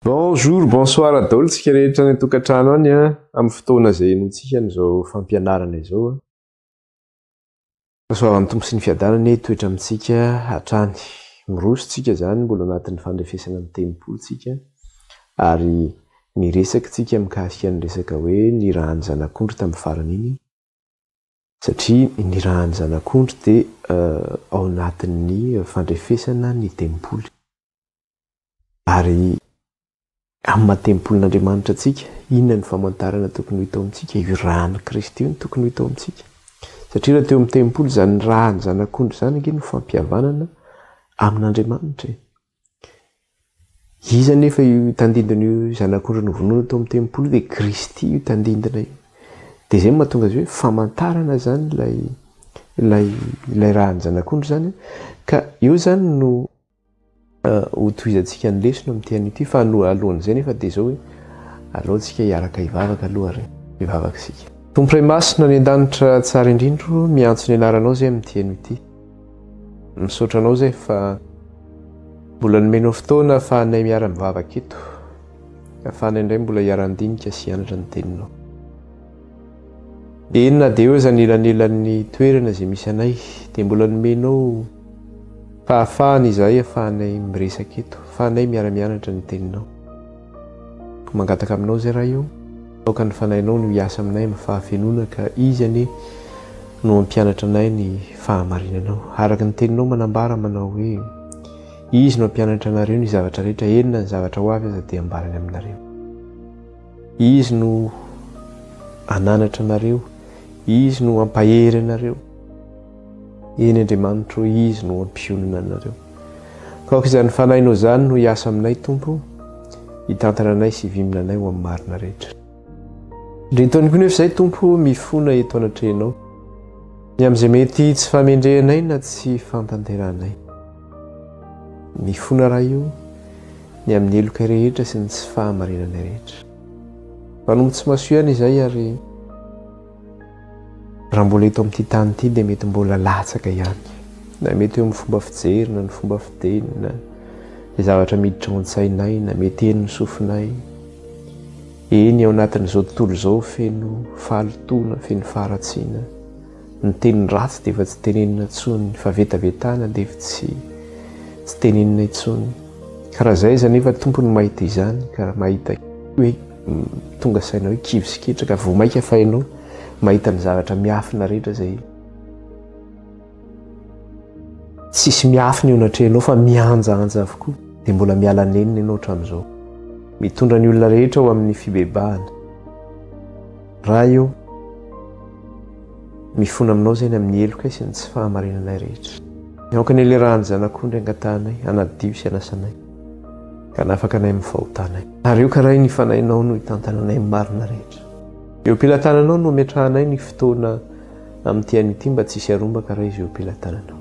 Bonjour, bonsoir adolo tsika rehetra ny tokantrano any amin'ny fotoana izay notsika n'izao fampianarana izao. Fahasoavan'ny tompo sy ny fiadanany toetra amintsika hatrany. Miroso tsika zany mbola anatin'ny fandrefesana ny tenimpolo tsika ary miresaka tsika mikasika ny resaka hoe ny rahan'ny zanak'ondry tamin'ny farany iny. Satria ny rahan'ny zanak'ondry dia ao anatin'ny fandrefesana ny tenimpolo. Ary amin'ny mahatempolon'Andriamanitra antsika, inona ny famantarana tokony hita ao amintsika? Io rahan'i Kristy io tokony hita ao amintsika. Satria raha teo amin'ny tempolo zany rahan'ny zanak'ondry zany ange no fampihavanana amin'Andriamanitra. Iza nefa io tandindina io zanak'ondry novonoina teo amin'ny tempolo dia Kristy io tandindina io. Dia izay mahatonga azy hoe famantarana zany ilay rahan'ny zanak'ondry zany, ka io zany no ho tohizantsika ny lesona amin'ity an'ity fa alohan'izay nefa dia izao hoe aleo tsika hiaraka hivavaka aloha ary hivavaka isika. Tompo iray masina ny an-danitra tsara indrindro miantso ny anaranao zay amin'ity an'ity. Misaotra anao zay fa mbola nomenao fotoana ahafahanay miara-mivavaka eto, ahafahanay indray mbola hiara-ndinika sy hianatra ny teninao. Enina dia eo zany elanelan'ny toerana izay misy anay dia mbola nomenao fahafahana izahay ahafahanay miresaka eto, ahafahanay miara-mianatra ny teninao. Mangataka aminao zay raha io, aoka ny fanahinao no hiasa aminay amin'ny fahafenona ka izy anie no ampianatra anay ny fahamarinanao. Araka ny teninao manambara manao hoe izy no ampianatra anareo ny zavatra rehetra, enina ny zavatra ho avy aza dia ambarany aminareo. Izy no ananatra anareo, izy no ampahery anareo. Eny Andriamanitra, izy no ampionana anareo. Ka aoka izany fanahinao zany no hiasa aminay Tompo, hitantara anay sy hivimina anay ho amin'ny marina rehetra. Indriny koa nefa izay Tompo mifona eto anatrehanao, ny amin'izay mety tsy famendrehanay na tsy fampanteranay. Mifona raha io ny amin'ny eloka rehetra sy ny tsy fahamarinanay rehetra. Manombo tsy mahasoa ihany izay ary raha mbola eto amin'ity tany ity dia mety mbola latsaka ihany. Na mety eo amin'ny fomba fijery na ny fomba fiteny na ny zavatra miditra ao an-tsainay na mety eny ny sofinay. Eny ao anatin'izao tontolo izao feno fahalotoana, feno faharatsiana. Ny teniny ratsy dia efa tsy tenenina intsony, fa vetavetana dia efa tsy tenenina intsony. Ka raha izay zany efa tompony mahita izany, ka raha mahita hoe tonga sainao hoe kivy sy ketraka, vao maika fahinao mahita ny zavatra miafina rehetra izay tsisy miafina eo anatrehanao fa mianjaanja avokoa, dia mbola miala nenina ianao hatramin'izao. Mitondra ny olona rehetra ho amin'ny fibebahana. Raha io mifona aminao zay ny amin'ny eloka sy ny tsy fahamarinanay rehetra. Aoka ny ilay rahan'ny zanak'ondry angatanay, anadio sy anasanay, ka nafaka anay amin'ny fahotanay. Ary io karaha ny fanahinao no hitantananay marina rehetra. Eo am-pilatananao no metrahanay ny fotoana amin'ity an'ity mba tsisy aromba karaha izy eo am-pilatananao.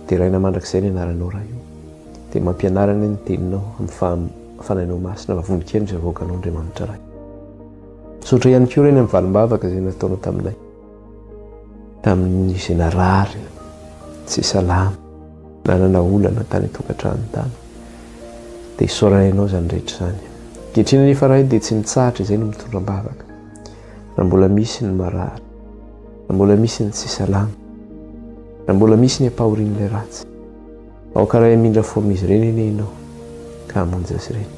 Dia raina mandrakizay ny anaranao raha io, dia mampianarana ny teninao amin'ny fanahinao masina vavonikely izay avoakanao Andriamanitra raha. Misaotra ihany koa reny amin'ny valim-bavaka izay nataonao taminay, tamin'izay narary, tsy salama, nanana olana tany tokantrano tany. Dia isaorana ianao zany rehetra zany. Kehitrina nefa raha io dia tsy nitsahatra izay no mitondram-bavaka. Raha mbola misy ny marary, raha mbola misy ny tsy salama, raha mbola misy ny ampahorian'ilay ratsy, ao karaha hamindra fo amin'izy ireny eny ianao ka hamonjy azy ireny.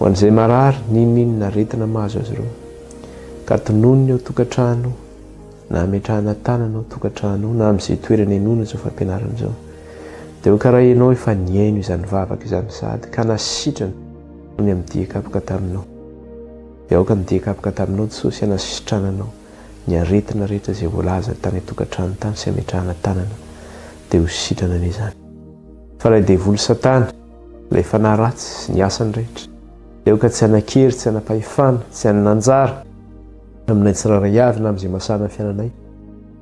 Ho an'izay marary, ninona aretina mahazo azy ireo, ka tononony ao tokantrano na ametrahana tanana ao tokantrano na amin'izay toerana enona izao fampianarana izao, dia ho karaha ianao efa niaino izany vavaka izany sady ka nasitrana ny amin'ny diakapoka taminao. Dia aoka ny diakapoka taminao tsy sy hanasitrananao ny aretina rehetra izay voalaza tany tokantrano tany sy ametrahana tanana, dia ho sitrana n'izany. Fa ilay devoly Satana, ilay fanahy ratsy sy ny asany rehetra, dia aoka tsy hanakery, tsy hanapahefana, tsy hananjara aminay tsiraray avy na amin'izay masana fiainanay,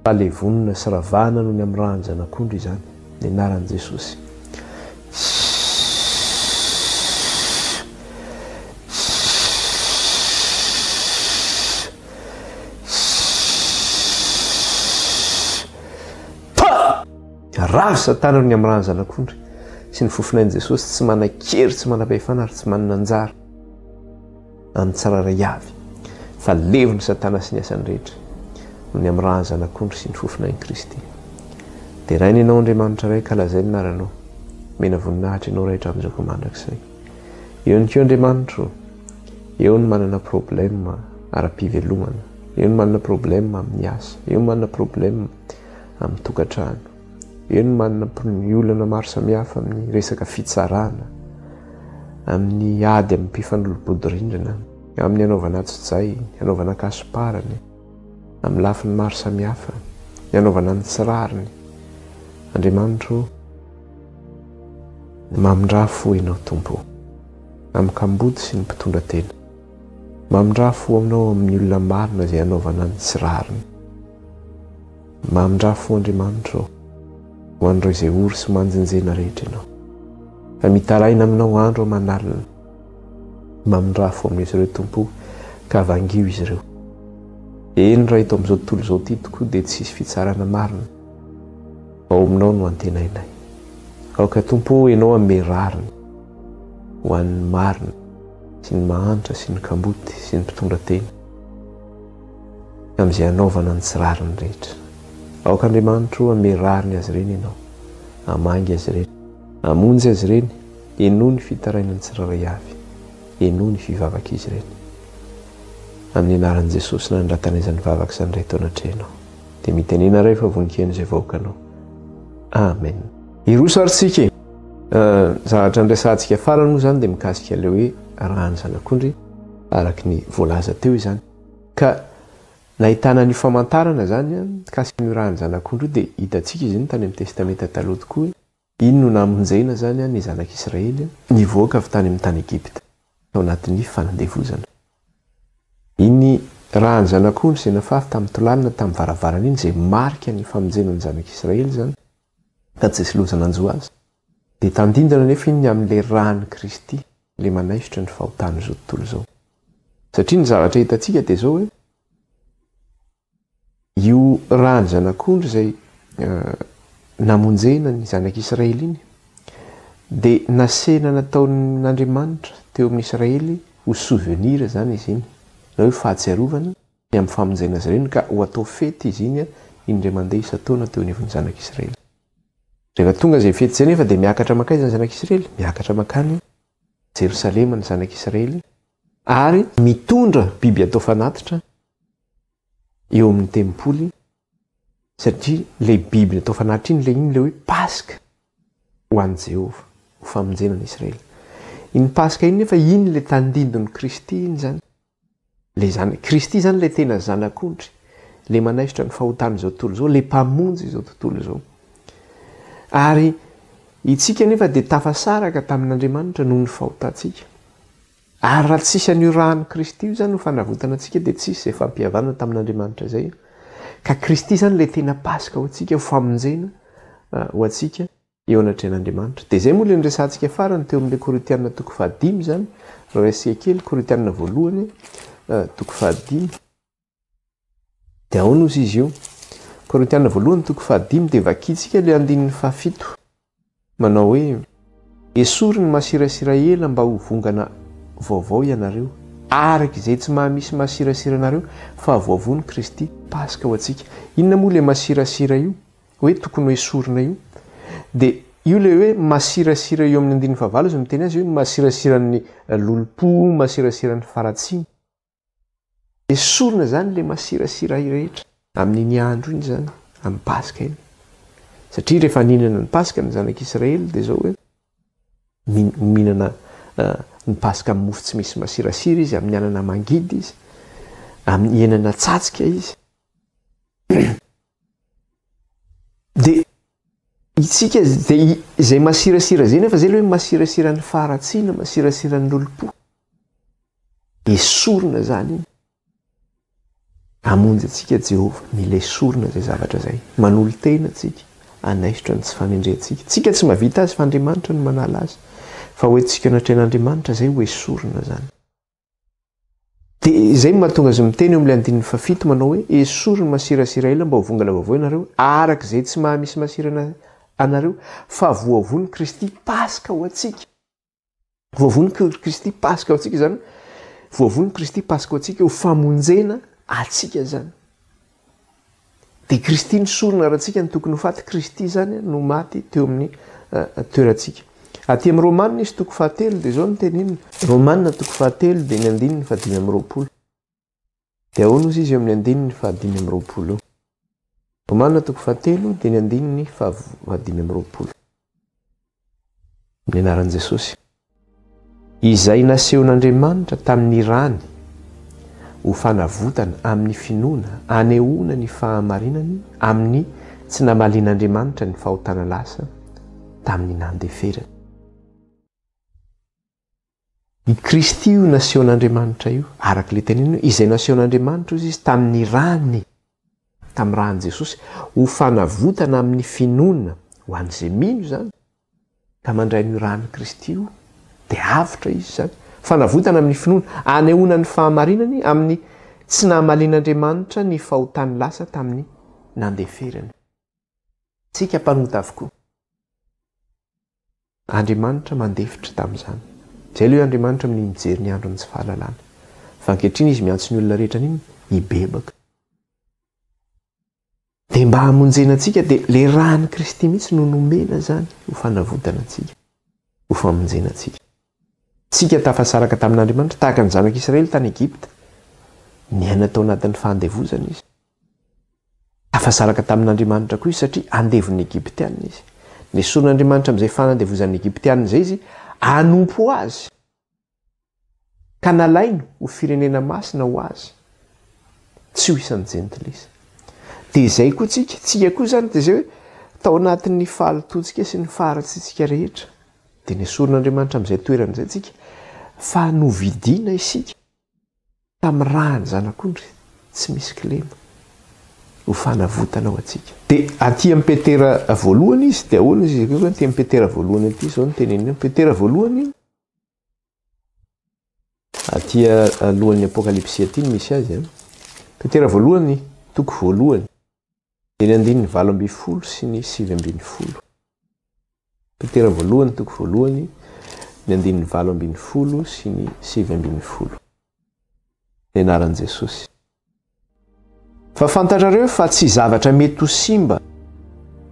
fa ilay vonona sy ravana noho ny amin'ny rahan'ny zanak'ondry izany, ny anaran'i Jesosy. Ravy Satana noho ny amin'ny rahan'ny zanak'ondry sy ny fofinain'i Jesosy tsy manan-kery, tsy manam-pahefana ary tsy manana anjara amin'ny tsiraray avy, fa leviny Satana sy ny asany rehetra no ny amin'ny raha ny zanak'ondry sy ny fofinain'i Kristy. Dia rainy ianao Andriamanitra ray ka lazay ny anaranao, mena voninahitra ianao raitra amin'izao mandrakizay. Eo ny koa Andriamanitra, eo ny manana problème ara-pivelomana, eo ny manana problème amin'ny asa, eo ny manana problème amin'ny tokantrano, eo ny manana ny olana maro samihafa amin'ny resaka fitsarana, amin'ny ady amin'ny mpifanolobodorindrina, amin'ny anaovana tsotsay, anaovana kasiparany, amin'ny lafiny maro samihafa, ny anaovana ny tsirariny. Andriamanitra, mamindra fo ianao Tompo amin'ny kambody sy ny mpitondra tena, mamindra fo aminao amin'ny olona marina izay anaovana ny tsirariny, mamindra fo Andriamanitra ho an'ireo izay ory sy manjenjena rehetra ianao, fa mitaraina aminao andro manalina, mamindra fo amin'izy ireo Tompo ka vangio izy ireo. Eny raha ito amin'izao tontolo izao ity tokoa dia tsisy fitsarana marina, ao aminao no antenainay. Aoka Tompo ianao ame rariny ho an'ny marina sy ny mahantra sy ny kamboty sy ny mpitondra tena amin'izay anaovana ny tsirariny rehetra. Aoka Andriamanitra ame rariny azy ireny ianao, amangy azy ireny, amonjy azy ireny, enoa ny fitaraina ny tsiraray avy, enoa ny fivavaka izy ireny. Amin'ny anaran'i Jesosy nandratana izany vavaka izany iray tao anatrehanao, dia mitenena ray fa voninkaina izay vahoakanao. Amen. Iroso aritsika zavatra ndraisantsika farany moa izany dia mikasika ilay hoe raha ny zanak'ondry araka ny voalaza teo izany. Ka nahitana ny famantarana zany mikasika ny raha ny zanak'ondry dia hitantsika izy tany amin'ny testamenta taloha tokoa iny no namonjena zany ny zanak'Israely nivoaka avy tany amin'ny tany Egipta tao anatin'ny fanandevozana. Iny raha ny zanak'ondry izay nafafy tamin'ny tolalina tamin'ny varavarana iny izay marika ny famonjena ny zanak'Israely zany ka tsy silozana anjo azy. Dia tandindana nefa iny amin'ilay rahan'i Kristy ilay manaisitra ny fahotana izao tontolo izao. Satria ny zavatra hitantsika dia izao hoe io raha ny zanak'ondry izay namonjena ny zanak'Israely iny dia nasena nataon'Andriamanitra teo amin'ny Israely ho souvenir zany izy iny, na hoe fahatsiarovana ny amin'ny famonjena azy ireny ka ho atao fety izy iny indray mandeha isan-taona teo anivon'ny zanak'Israely. Rehefa tonga izay fety izay nefa dia miakatra makaiza ny zanak'Israely? Miakatra makany Jerosalema ny zanak'Israely ary mitondra biby atao fanatitra eo amin'ny tempoly, satria ilay biby atao fanatitra iny ilay hoe Paska ho an'i Jehova ho famonjena ny Israely. Iny Paska iny nefa iny ilay tandindon'ny Kristy iny zany. Kristy zany ilay tena zanak'ondry, ilay manaisitra ny fahotana izao tontolo izao, ilay mpamonjy izao tontolo izao. Ary itsika nefa dia tafasaraka tamin'Andriamanitra noho ny fahotantsika. Ary raha tsisy an'io rahan'i Kristy io zany ho fanavotana antsika dia tsisy izay fampihavana tamin'Andriamanitra izay. Ka Kristy zany ilay tena Paska ho antsika, ho famonjena ho antsika eo anatrehan'Andriamanitra. Dia izay moa ilay niresantsika farany teo amin'ilay Korintiana toko 5 zany, raha resika kely Korintiana voalohany toko 5. Dia ao nozy izy io. Korintiana voalohany toko 5 dia vakitsika ilay 7 manao hoe esory ny masirasira ela mba ho vongana vaovao ianareo, araka izay tsy mahamisy masirasira anareo fa voavony Kristy Paska ho antsika. Inona moa ilay masirasira io hoe tokony ho esorina io? Dia io ilay hoe masirasira io amin'ny 9 izy miteny azy hoe masirasiran'ny lolompo, masirasiran'ny faratsiny. Esorina zany ilay masirasira rehetra amin'iny andro iny zany, amin'ny Paska iny. Satria rehefa ninana ny Paska ny zanak'Israely dia izao hoe mihinana ny Paska amin'ny mofo tsy misy masirasira izy, amin'ny anana mangidy izy, amin'ny henana tsatsika izy. Dia itsika dia izay masirasira izay nefa izay hoe masirasiran'ny faratsiana, masirasiran'ny lolompo. Esorina zany iny. Hamonjy antsika Jehova, mila esorina izay zavatra izay. Manolo tena antsika, anaisitra ny tsy fanendrentsika. Tsika tsy mahavita azy fa Andriamanitra no manala azy. Fa hoentsika anatrehan'Andriamanitra izay ho esorina zany. Dia izay mahatonga azy miteny eo amin'ilay 7 manao hoe esorina masirasira ela mba ho vongana vaovao ianareo, araka izay tsy mahamisy anareo fa voavony Kristy Paska ho atsika. Voavony Kristy Paska ho atsika zany, voavony Kristy Paska ho atsika ho famonjena atsika zany. Dia Kristy nisorona raha atsika ny tokony ho faty Kristy zany no maty teo amin'ny toerantsika. Aty amin'ny Romanina izy toko 7 dia zao no tenenina. Romanina toko 7 dia ny 5:20. Dia ahoana izy eo amin'ny 5:20. Romanina toko 7 dia ny 5:20. Ny anaran'i Jesosy. Izay nasehon'Andriamanitra tamin'ny rany ho fanavotana amin'ny finoana, anehoana ny fahamarinany amin'ny tsy namalian'Andriamanitra ny fahotana lasa tamin'ny nandeferany. I Kristy io nasehon'Andriamanitra io, arak'ilay tenenina izay nasehon'Andriamanitra izy tamin'ny rany, tamin'ny rany Jesosy ho fanavotana amin'ny finoana ho an'izay mino zany ka mandray ny rany Kristy io dia avitra izy zany. Fanavotana amin'ny finoana, anehoana ny fahamarinany amin'ny tsy nahamalian'Andriamanitra ny fahotany lasa tamin'ny nandeferany. Tsika mpanota avokoa. Andriamanitra mandefitra tamin'izany. Zay ilay Andriamanitra amin'ny mijery ny andro ny tsy fahalalana. Fa ankehitriny izy miantso ny olona rehetra niny hibebaka. Dia mba hamonjena antsika dia ilay rany Kristy mihitsy no nomena zany ho fanavotana antsika, ho famonjena antsika. Tsika tafasaraka tamin'Andriamanitra tahaka ny zanak'Israely tany Egipta, niaina tao anatin'ny fandevozana izy. Tafasaraka tamin'Andriamanitra koa izy satria andevon'ny Egiptianina izy. Nesoron'Andriamanitra amin'izay fanandevozan'ny Egiptianina izay izy anompo azy ka nalaino ho firenena masina ho azy, tsy ho isan'ny jentilisa. Dia izay koa tsika koa zany dia izay hoe tao anatin'ny fahalototsika sy ny faharatsitsika rehetra dia nesoron'Andriamanitra amin'izay toerana izay tsika fa novidiana isika tamin'ny rany zanak'ondry tsy misy kilema ho fanavotana ao atsika. Dia aty amin'ny Petera voalohany izy dia ahoana izy koa aty amin'ny Petera voalohany aty zao no tenenina. Petera voalohany aty alohan'ny Apokalipsy aty no misy azy. Petera voalohany toko voalohany dia ny 9:20 sy ny 7:20. Petera voalohany toko voalohany ny 9:20 sy ny 7:20. Ny anaran'i Jesosy. Fa fantatrareo fa tsy zavatra mety ho simba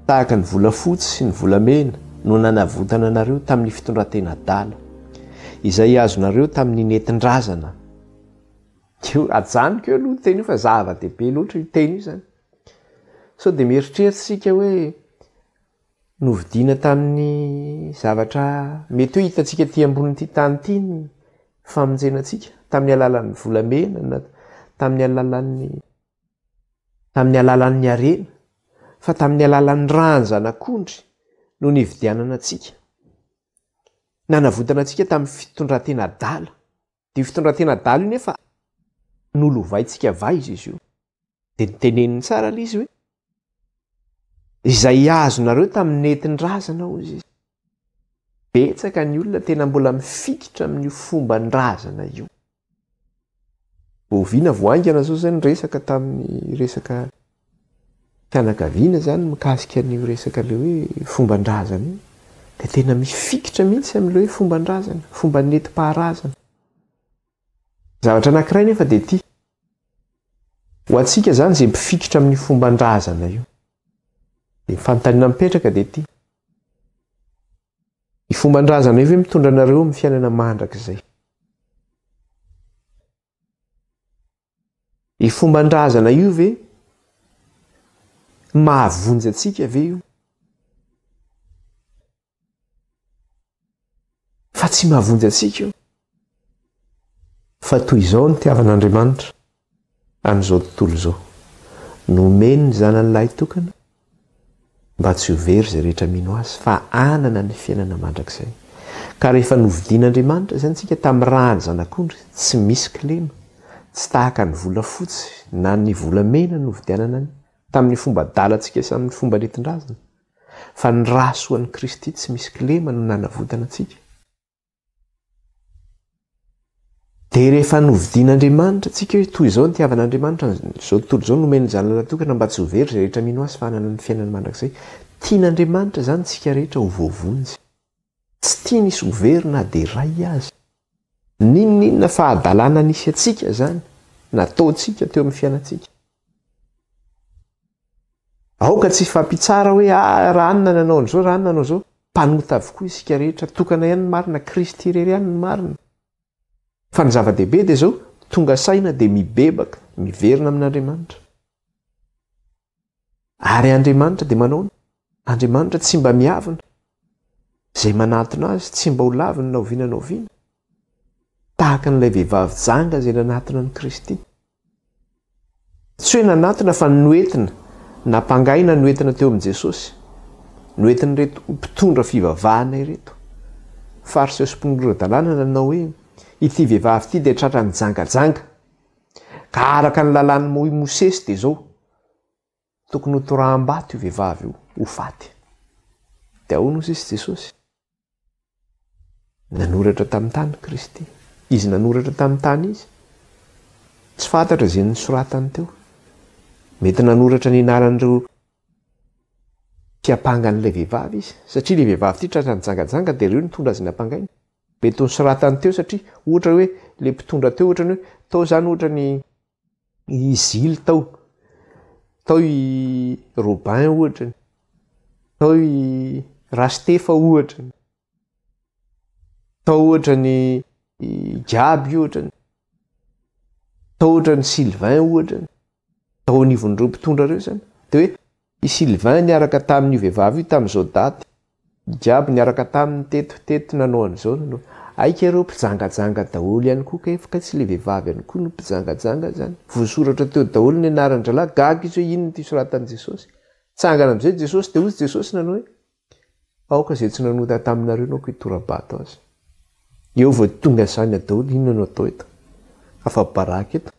tahaka ny volafotsy sy ny volamena no nanavotana anareo tamin'ny fitondratena adala izay azonareo tamin'ny netin-drazana. Ajaniko eo aloha teny io fa zava-dehibe loatra io teny io zany. Sao dia mieritreritsika hoe novidiana tamin'ny zavatra mety hoe hitantsika ty ambonin'ity tany ity ny famonjenantsika tamin'ny alalan'ny volamena, tamin'ny alalan'ny arena, fa tamin'ny alalan'ny rany zanak'ondry no nividianana antsika. Nanavotana antsika tamin'ny fitondrantena adala. Dia fitondrantena adala io nefa nolovaintsika vaizy izy io. Dia niteneniny tsara ilay izy hoe izay azonareo tamin'ny netin-drazana hoy izy. Betsaka ny olona tena mbola mifikitra amin'ny fomban-drazana io. Oviana voaingana zao zany resaka tamin'ny resaka fianakaviana zany mikasika ny resaka le hoe fomban-drazana io. Dia tena mifikitra mihitsy amin'ilay hoe fomban-drazana, fomba neti-paharazana. Zavatra anankiray nefa dia ity. Ho antsika zany izay mifikitra amin'ny fomban-drazana io. Dia fanontaniana mipetraka dia ity. I fomban-drazana io ve mitondra anareo amin'ny fiainana mandrakizay? I fomban-drazana io ve mahavonjy antsika ve io? Fa tsy mahavonjy antsika io. Fa toy izao ny tiavan'Andriamanitra amin'izao tontolo izao. Nomeny ny zanany lahy tokana mba tsy ho very izay rehetra mino azy fa anana ny fiainana mandrakizay. Ka rehefa novidian'Andriamanitra izany tsika tamin'ny rany zanak'ondry tsy misy kilema, tsy tahaka ny volafotsy na ny volamena novidianana any tamin'ny fomba adalantsika sy amin'ny fomba netin-drazana, fa ny rasoan'i Kristy tsy misy kilema no nanavotana antsika. Dia rehefa novidian'Andriamanitra tsika hoe toy izao ny tiavan'Andriamanitra izao tontolo izao nomeny ny zanany lahy tokana mba tsy ho very izay rehetra mino azy fa hanana ny fiainana mandrakizay. tian'Andriamanitra zany tsika rehetra ho voavonjy. Tsy tia nisy overina dia ray azy. Ninona fahadalàna nisy atsika zany nataontsika teo amin'ny fiainantsika. Aoka tsy fampitsara hoe raha anona nanao an'izao, raha anona nanao izao. Mpanota avokoa isika rehetra, tokana ihany ny marina, Kristy irery ihany ny marina. Fa ny zava-dehibe dia izao, tonga saina dia mibebaka, miverina amin'Andriamanitra. Ary Andriamanitra dia manao Andriamanitra tsy mba miavina. Izay manatona azy tsy mba ho lavina na oviana na oviana. Tahaka n'ilay vehivavy janga izay nanatona ny Kristy. Tsy hoe nanatona fa noentina, nampangaina noentina teo amin'i Jesosy. Noentina ireto mpitondra fivavahana ireto. Fariseo sy mpitondrandalàna nanao hoe ity vehivavy ity dia tratra ny jangajanga. Ka araka ny lalàn'ny Mosesy dia izao. Tokony ho toraham-bato io vehivavy io, ho faty. Dia ahoana hozy izy Jesosy? Nanoratra tamin'ny tany Kristy. Izy nanoratra tamin'ny tany izy. Tsy fantatra izay nosoratany teo. Mety nanoratra ny anaran'ireo mpiampangan'ilay vehivavy izy. Satria ilay vehivavy ity tratra ny jangajanga dia ireo nitondra azy nampangany. Mety nosoratany teo satria ohatra hoe ilay mpitondra teo ohatra hoe tao izany ohatra ny Izily tao. Tao i Robin ohatra. Tao i Rastefa ohatra. Tao ohatra ny Gaby ohatra. Tao ohatra ny Sylvain ohatra. Tao anivon'ireo mpitondra ireo izany. Dia hoe i Sylvain niaraka tamin'io vehivavy io tamin'izao daty. Gaby niaraka tamin'ny teto nanao an'izao nanao. Aika ireo mpijangajanga daholo ihany koa ka tsy ilay vehivavy ihany koa no mpijangajanga zany. Voasoratra teo daholo ny anaran-dralahy gaga izy hoe inona ity soratan'i Jesosy. Tsangana amin'izay Jesosy dia hozy Jesosy nanao hoe aoka izay tsy nanota taminareo no hitora-bato azy. Eo vao tonga izany daholo inona no atao eto? Afa-baraka eto.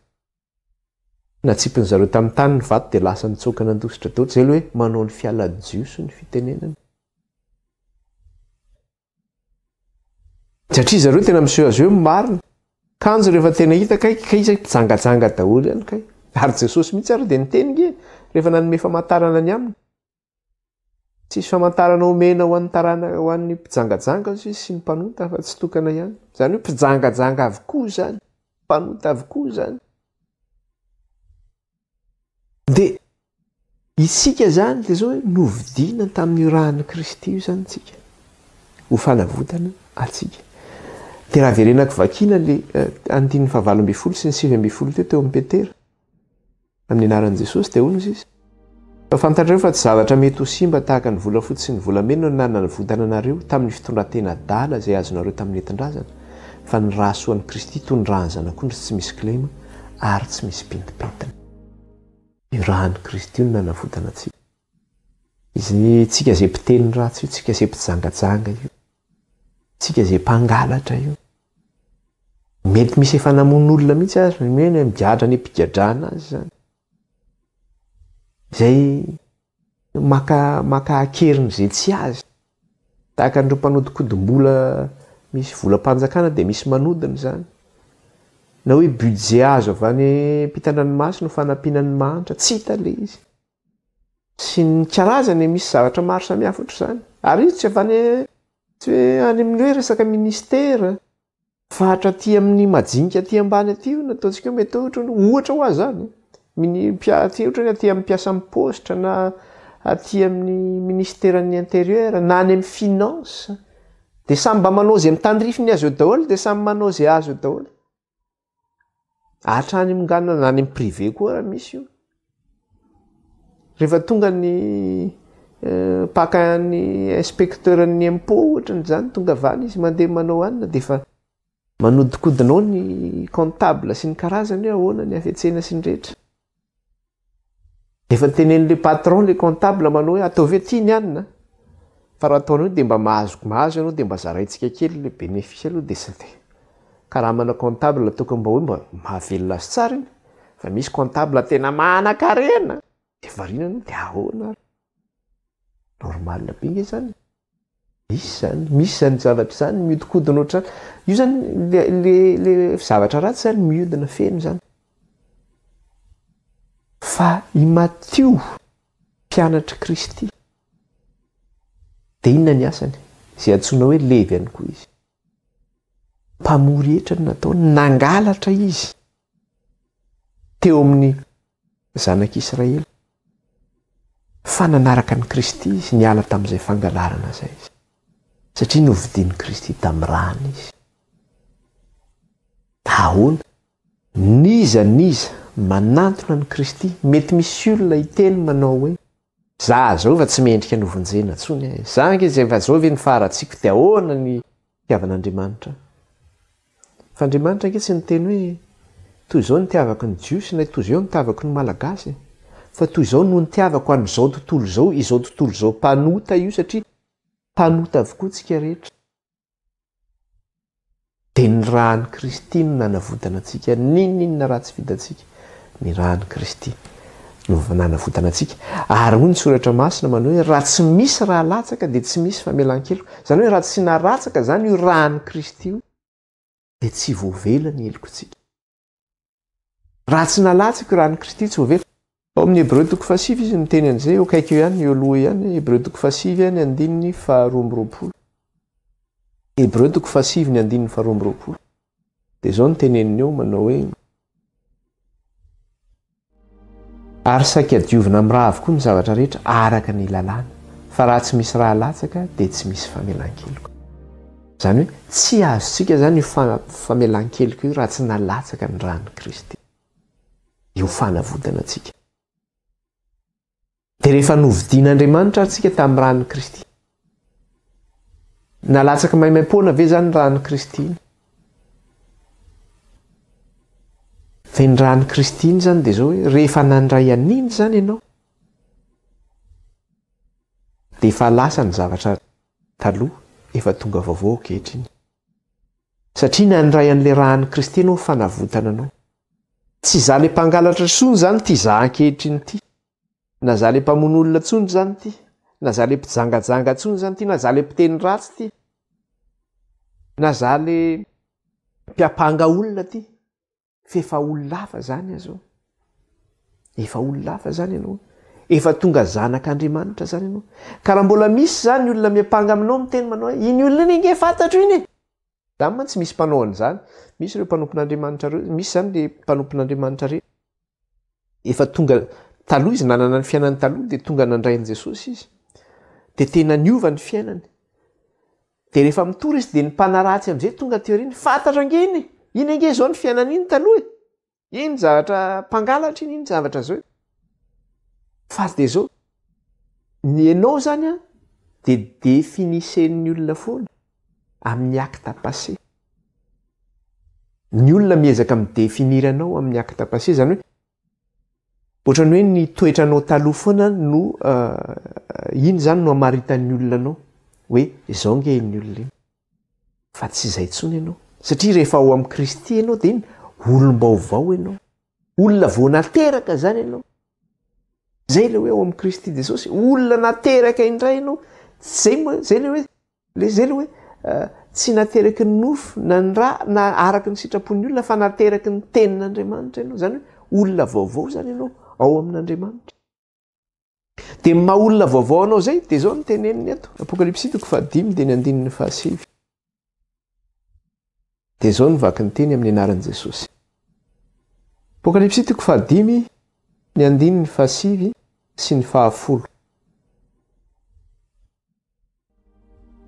Natsipiny zareo tamin'ny tany ny vato dia lasa nitsoaka nandositra daholo. Izay hoe manao ny fialan-jiosy ny fitenenana. Satria zareo tena miseho azy hoe marina. Kanjo rehefa tena hita ka izy mpijangajanga daholo ihany ka. Ary Jesosy mihitsy ary dia niteny nge rehefa nanome famantarana ny aminy. Tsisy famantarana omena ho an'ny tarana ho an'ny mpijangajanga izy sy ny mpanota fa tsy tokana ihany. Izany hoe mpijangajanga avokoa zany, mpanota avokoa zany. Dia isika zany dia izao hoe novidiana tamin'ny rahan'i Kristy io zany tsika. Ho fanavotana atsika. Dia raha verenako vakiana ilay 7:20 sy 9:20 teo amin'ny Petera. Amin'ny anaran'i Jesosy dia hono izy. Fa fantatrareo fa tsy zavatra mety ho simba tahaka ny volafotsy sy ny volamena no nanavotana anareo tamin'ny fitondrantena adala izay azonareo tamin'ny entin-drazana. Fa ny rahasoan'i Kristy tondrahany zanak'ondry tsy misy kilema ary tsy misy pentimpentina. Io rahan'i Kristy io no nanavotana antsika. Izy tsika izay mpiteny ratsy io, tsika izay mpijangajanga io, tsika izay mpangalatra io. Mety misy efa namon'olona mihitsy azy, mena migadra ny mpigadrana azy zany. Izay maka akeriny izay tsy azy. Tahaka an'ireo mpanodikodim-bola misy volam-panjakana dia misy manodina zany. Na hoe budget azo avy any ampitan-dranomasina no fanampiana ny mahantra, tsy hita ilay izy. Sy ny karazany misy zavatra maro samihafa ohatr'izany. Ary io tsy avy any amin'ny hoe resaka ministera. Fa hatraty amin'ny majinika aty ambany aty io nataontsika mety ohatra ho azy zany. Aty ohatra ny aty amin'ny mpiasa amin'ny postra na aty amin'ny ministeran'ny intérieur na any amin'ny finance. Dia samy mba manao izay mitandrifiny azy eo daholo dia samy manao izay azo eo daholo. Hatrany mingana na any amin'ny privé koa raha misy io. Rehefa tonga ny pakan'ny inspecteur-ny impôt ohatra zany tonga vany izy mandeha manao anina dia efa manodikodinao ny comptable sy ny karazany hoe ahoana ny hafetsena sy ny rehetra. Efa tenen'ilay patron ilay comptable manao hoe atao ve tia ny anina. Fa raha ataonao dia mba mahazo ianao dia mba zaraintsika kely ilay bénéfice aloha dia sy dia. Karaha mana comptable tokony mba hoe mba mahavelona azy tsara iny. Fa misy comptable tena manan-karena. Dia variana dia ahoana. Normal be nge zany. Misy zany zavatra zany miodikodina ohatrany. Io zany le zavatra ratsy zany miodina feno zany. Fa i Matteo mpianatra Kristy dia inona ny asany izay antsoina hoe levy ihany koa izy. Mpamory hetra no nataony, nangalatra izy teo amin'ny zanak'Israely fa nanaraka ny Kristy izy, niala tamin'izay fangalarana izay izy satria novidian'i Kristy tamin'ny rany izy. Ahoana niza manantona ny Kristy. Mety misy olona hiteny manao hoe za zao fa tsy mendrika novonjena intsony, za ange fa zao ve ny faratsiko dia ahoana ny tiavan'Andriamanitra. Fa Andriamanitra ange tsy niteny hoe toy izao nitiavako ny jiosy na toy izao nitiavako ny malagasy, fa toy izao no nitiavako an'izao tontolo izao, izao tontolo izao mpanota io, satria mpanota avokoa tsika rehetra. Dia ny rahan'i Kristy no nanavotana antsika. Ninona raha tsy vitantsika? Ny rahan'i Kristy no nanavotana antsika. Ary hoy ny soratra masina manao hoe raha tsy misy raha latsaka dia tsy misy famelan-keloko. Izany hoe raha tsy naratsaka izany io rahan'i Kristy io dia tsy voavela ny helokontsika. Raha tsy nalatsaka io rahan'i Kristy tsy voavela. Ao amin'ny Hébreu 7 izy miteny an'izay, eo akaiky eo ihany, eo aloha ihany, Hébreu 7 ny andininy 12. Hébreu 7 ny andininy 12. Dia izao niteneniny eo manao hoe ary saika adiovina amin'ny raha avokoa ny zavatra rehetra araka ny lalàna, fa raha tsy misy raha latsaka dia tsy misy famelan-keloka. Izany hoe tsy azontsika izany io famelan-keloka io raha tsy nalatsaka ny rahan'i Kristy, io fanavodana antsika. Dia rehefa novidian'Andriamanitra antsika tamin'ny rahan'i Kristy, nalatsaka maimaim-poana ve izany rahan'i Kristy iny? Fa ny rahan'i Kristy iny izany dia izao hoe rehefa nandray an'iny izany ianao dia efa lasa ny zavatra taloha, efa tonga vaovao ankehitriny. Satria nandray an'ilay rahan'i Kristy ianao fanavotana anao. Tsy izaho ilay mpangalatra intsony izany ity izaho ankehitriny ity, na izaho ilay mpamono olona intsony izany ity, na izaho ilay mpijangajanga intsony izany ity, na izaho ilay mpiteny ratsy ity, na izaho ilay mpiapanga olona ity. Fa efa olona hafa izany aho. Efa olona hafa izany ianao. Efa tonga zanak'Andriamanitra izany ianao. Ka raha mbola misy izany ny olona miapanga aminao miteny manao hoe iny olona iny ange fantatro iny. Izany mantsy misy mpanao an'izany. Misy ireo mpanompon'Andriamanitra ireo, misy izany ilay mpanompon'Andriamanitra ireo. Efa tonga taloha izy nanana ny fiainany taloha dia tonga nandray an'i Jesosy izy. Dia tena niova ny fiainany. Dia rehefa mitory izy dia ny mpanaratsy amin'izay tonga teo aoriana, fantatra ange iny. Iny ange izao ny fiainana iny taloha. Iny zavatra mpangalatra iny zavatra zao. Fa dia izao ny ianao zany dia définisen'ny olona foana amin'ny acte passé. Ny olona miezaka midéfinir anao amin'ny acte passé, zany hoe ohatran'ny hoe ny toetranao taloha foana no iny zany no hamaritan'ny olona anao hoe izao nge iny olona iny. Fa tsy izay intsony ianao. Satria rehefa ao amin'ny Kristy ianao dia iny olom-baovao ianao. Olona vao nateraka izany ianao. Zay ilay hoe ao amin'ny Kristy Jesosy, olona nateraka indray ianao. Zay ilay hoe tsy nateraky ny nofo na ny rà na araky ny sitrapon'ny olona, fa nateraky ny tenin'Andriamanitra ianao. Zany hoe olona vaovao zany ianao ao amin'Andriamanitra. Dia maha olona vaovao anao zay dia izao no teneniny eto Apokalipsy 5 dia ny andininy 7. Dia izao nivaky ny teny amin'ny anaran'i Jesosy. Apokalipsy 5 ny andininy 7 sy ny 10.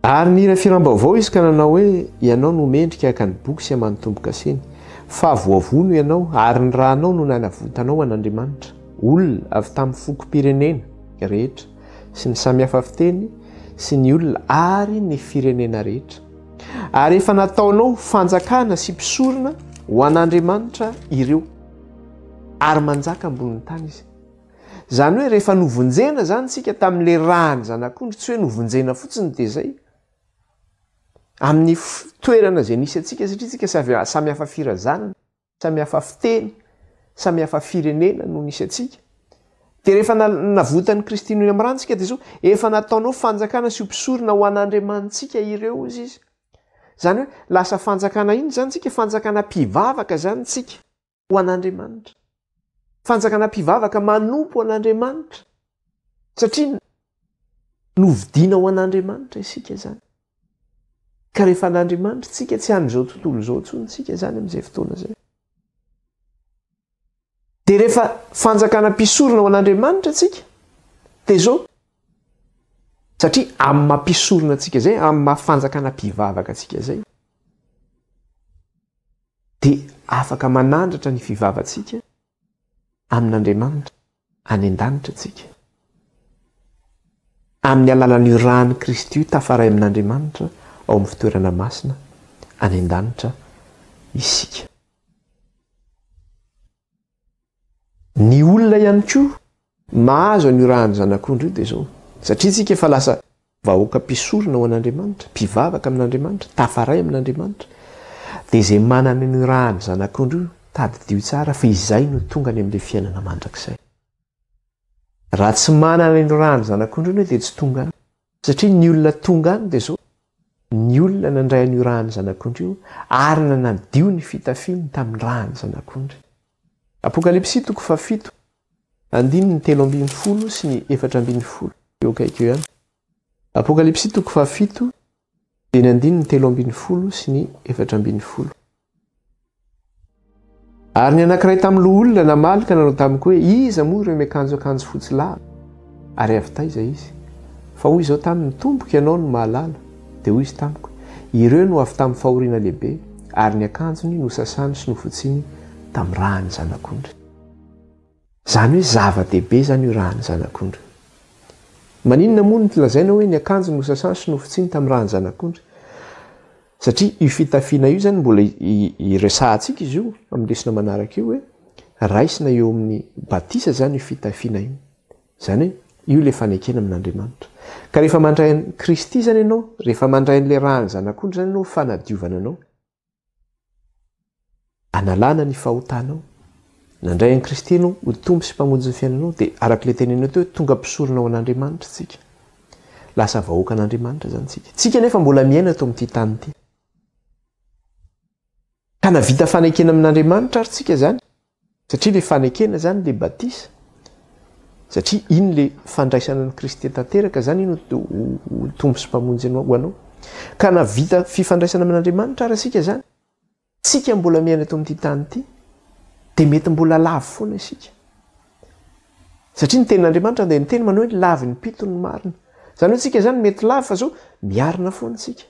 Ary nihira firam-baovao izy ka nanao hoe ianao no mendrika haka ny boky sy hamanotomboka seny, fa voavono ianao ary ny rahanao no nanavotanao an'Andriamanitra, olona avy tamin'ny fokom-pirenena rehetra sy ny samihafa fiteny sy ny olona ary ny firenena rehetra. Ary efa nataonao fanjakana sy mpisorona ho an'Andriamanitra ireo ary manjaka ambonin'ny tany izy. Izany hoe rehefa novonjena zany tsika tamin'ilay rahany zanak'ondry, tsy hoe novonjena fotsiny dia zay. Amin'ny toerana izay nisy atsika, satria tsika samy hafa firazanana, samy hafa fiteny, samy hafa firenena no nisy atsika. Dia rehefa navotan'ny Kristy noho amin'ny rantsika dia izao efa nataonao fanjakana sy mpisorona ho an'Andriamanitsika ireo izy. Zany hoe lasa fanjakana iny zany tsika, fanjakana mpivavaka zany tsika ho an'Andriamanitra. Fanjakana mpivavaka manompo an'Andriamanitra. Satria novidiana ho an'Andriamanitra isika zany. Ka rehefa an'Andriamanitra tsika tsy han'izao tontolo izao ntsony tsika zany amin'izay fotoana zay. Dia rehefa fanjakana mpisorona ho an'Andriamanitra tsika dia izao, satria amin'ny mampisorona antsika zay, amin'ny mahafanjakana mpivavaka antsika zay, dia afaka manandratra ny fivavantsika amin'Andriamanitra any an-danitra tsika. Amin'ny alalan'io rany Kristy io tafaray amin'Andriamanitra ao amin'ny fitoerana masina any an-danitra isika. Ny olona ihany koa mahazo an'io rany zanak'ondry io dia izao, satria tsika efa lasa vahoaka mpisorona ho an'Andriamanitra, mpivavaka amin'Andriamanitra, tafaray amin'Andriamanitra, dia izay manana an'io rany zanak'ondry io tadidio tsara fa izay no tonga any amin'ilay fiainana mandrakizay. Raha tsy manana an'io rany zanak'ondry io dia tsy tonga any, satria ny olona tonga any dia izao, ny olona nandray an'io rany zanak'ondry io ary nanadio ny fitafiany tamin'ny rany zanak'ondry. Apokalipsy 7:7 andininy 3:10 sy ny 4:10 eo akaiky eo ihany. Apokalipsy 7:7 dia ny andininy 3:10 sy ny 4:10. Ary ny anankiray tamin'ny loha olona namalika nanao tamiko hoe, iza moa ireo miakanjo fotsy lava? Ary avy taiza izy? Fa hoy izao tamin'ny tomboka ianao no mahalala. Dia hoy izy tamiko, ireo no avy tamin'ny fahoriana lehibe, ary ny akanjony nosasany sy nofotsiny tamin'ny rany zanak'ondry. Zany hoe zava-dehibe zany io rany zanak'ondry. Maninona moa no lazaina hoe ny akanjony nosasany sy nofotsiny tamin'ny rany zanak'ondry? Satria io fitafiana io zany mbola iresahantsika izy io amin'ny lesona manaraka io hoe raisina eo amin'ny batisa zany io fitafiana io. Zany hoe io ilay fanekena amin'Andriamanitra. Ka rehefa mandray an'i Kristy zany ianao, rehefa mandray an'ilay rany zanak'ondry zany ianao fanadiovana anao, analana ny fahotanao, nandray an'i Kristy ianao ho tompo sy mpamonjy ny fiainanao, dia arak'ilay tenenao teo tonga mpisorona ao an'Andriamanitra tsika. Lasa vahoaka an'Andriamanitra zany tsika. Tsika nefa mbola miaina eto amin'ity tany ity. Ka navita fanekena amin'Andriamanitra ary tsika zany, satria ilay fanekena zany ilay batisa, satria iny ilay fandraisana an'i Kristy tanteraka zany iny ho tompo sy mpamonjy ho anao. Ka navita fifandraisana amin'Andriamanitra ary tsika zany, tsika mbola miaina eto amin'ity tany ity, dia mety mbola lavo foana isika. Satria ny tenin'Andriamanitra dia ny teny manao hoe lavy ny pito ny marina. Zany hoe tsika zany mety lavo fa zao miarina foana tsika.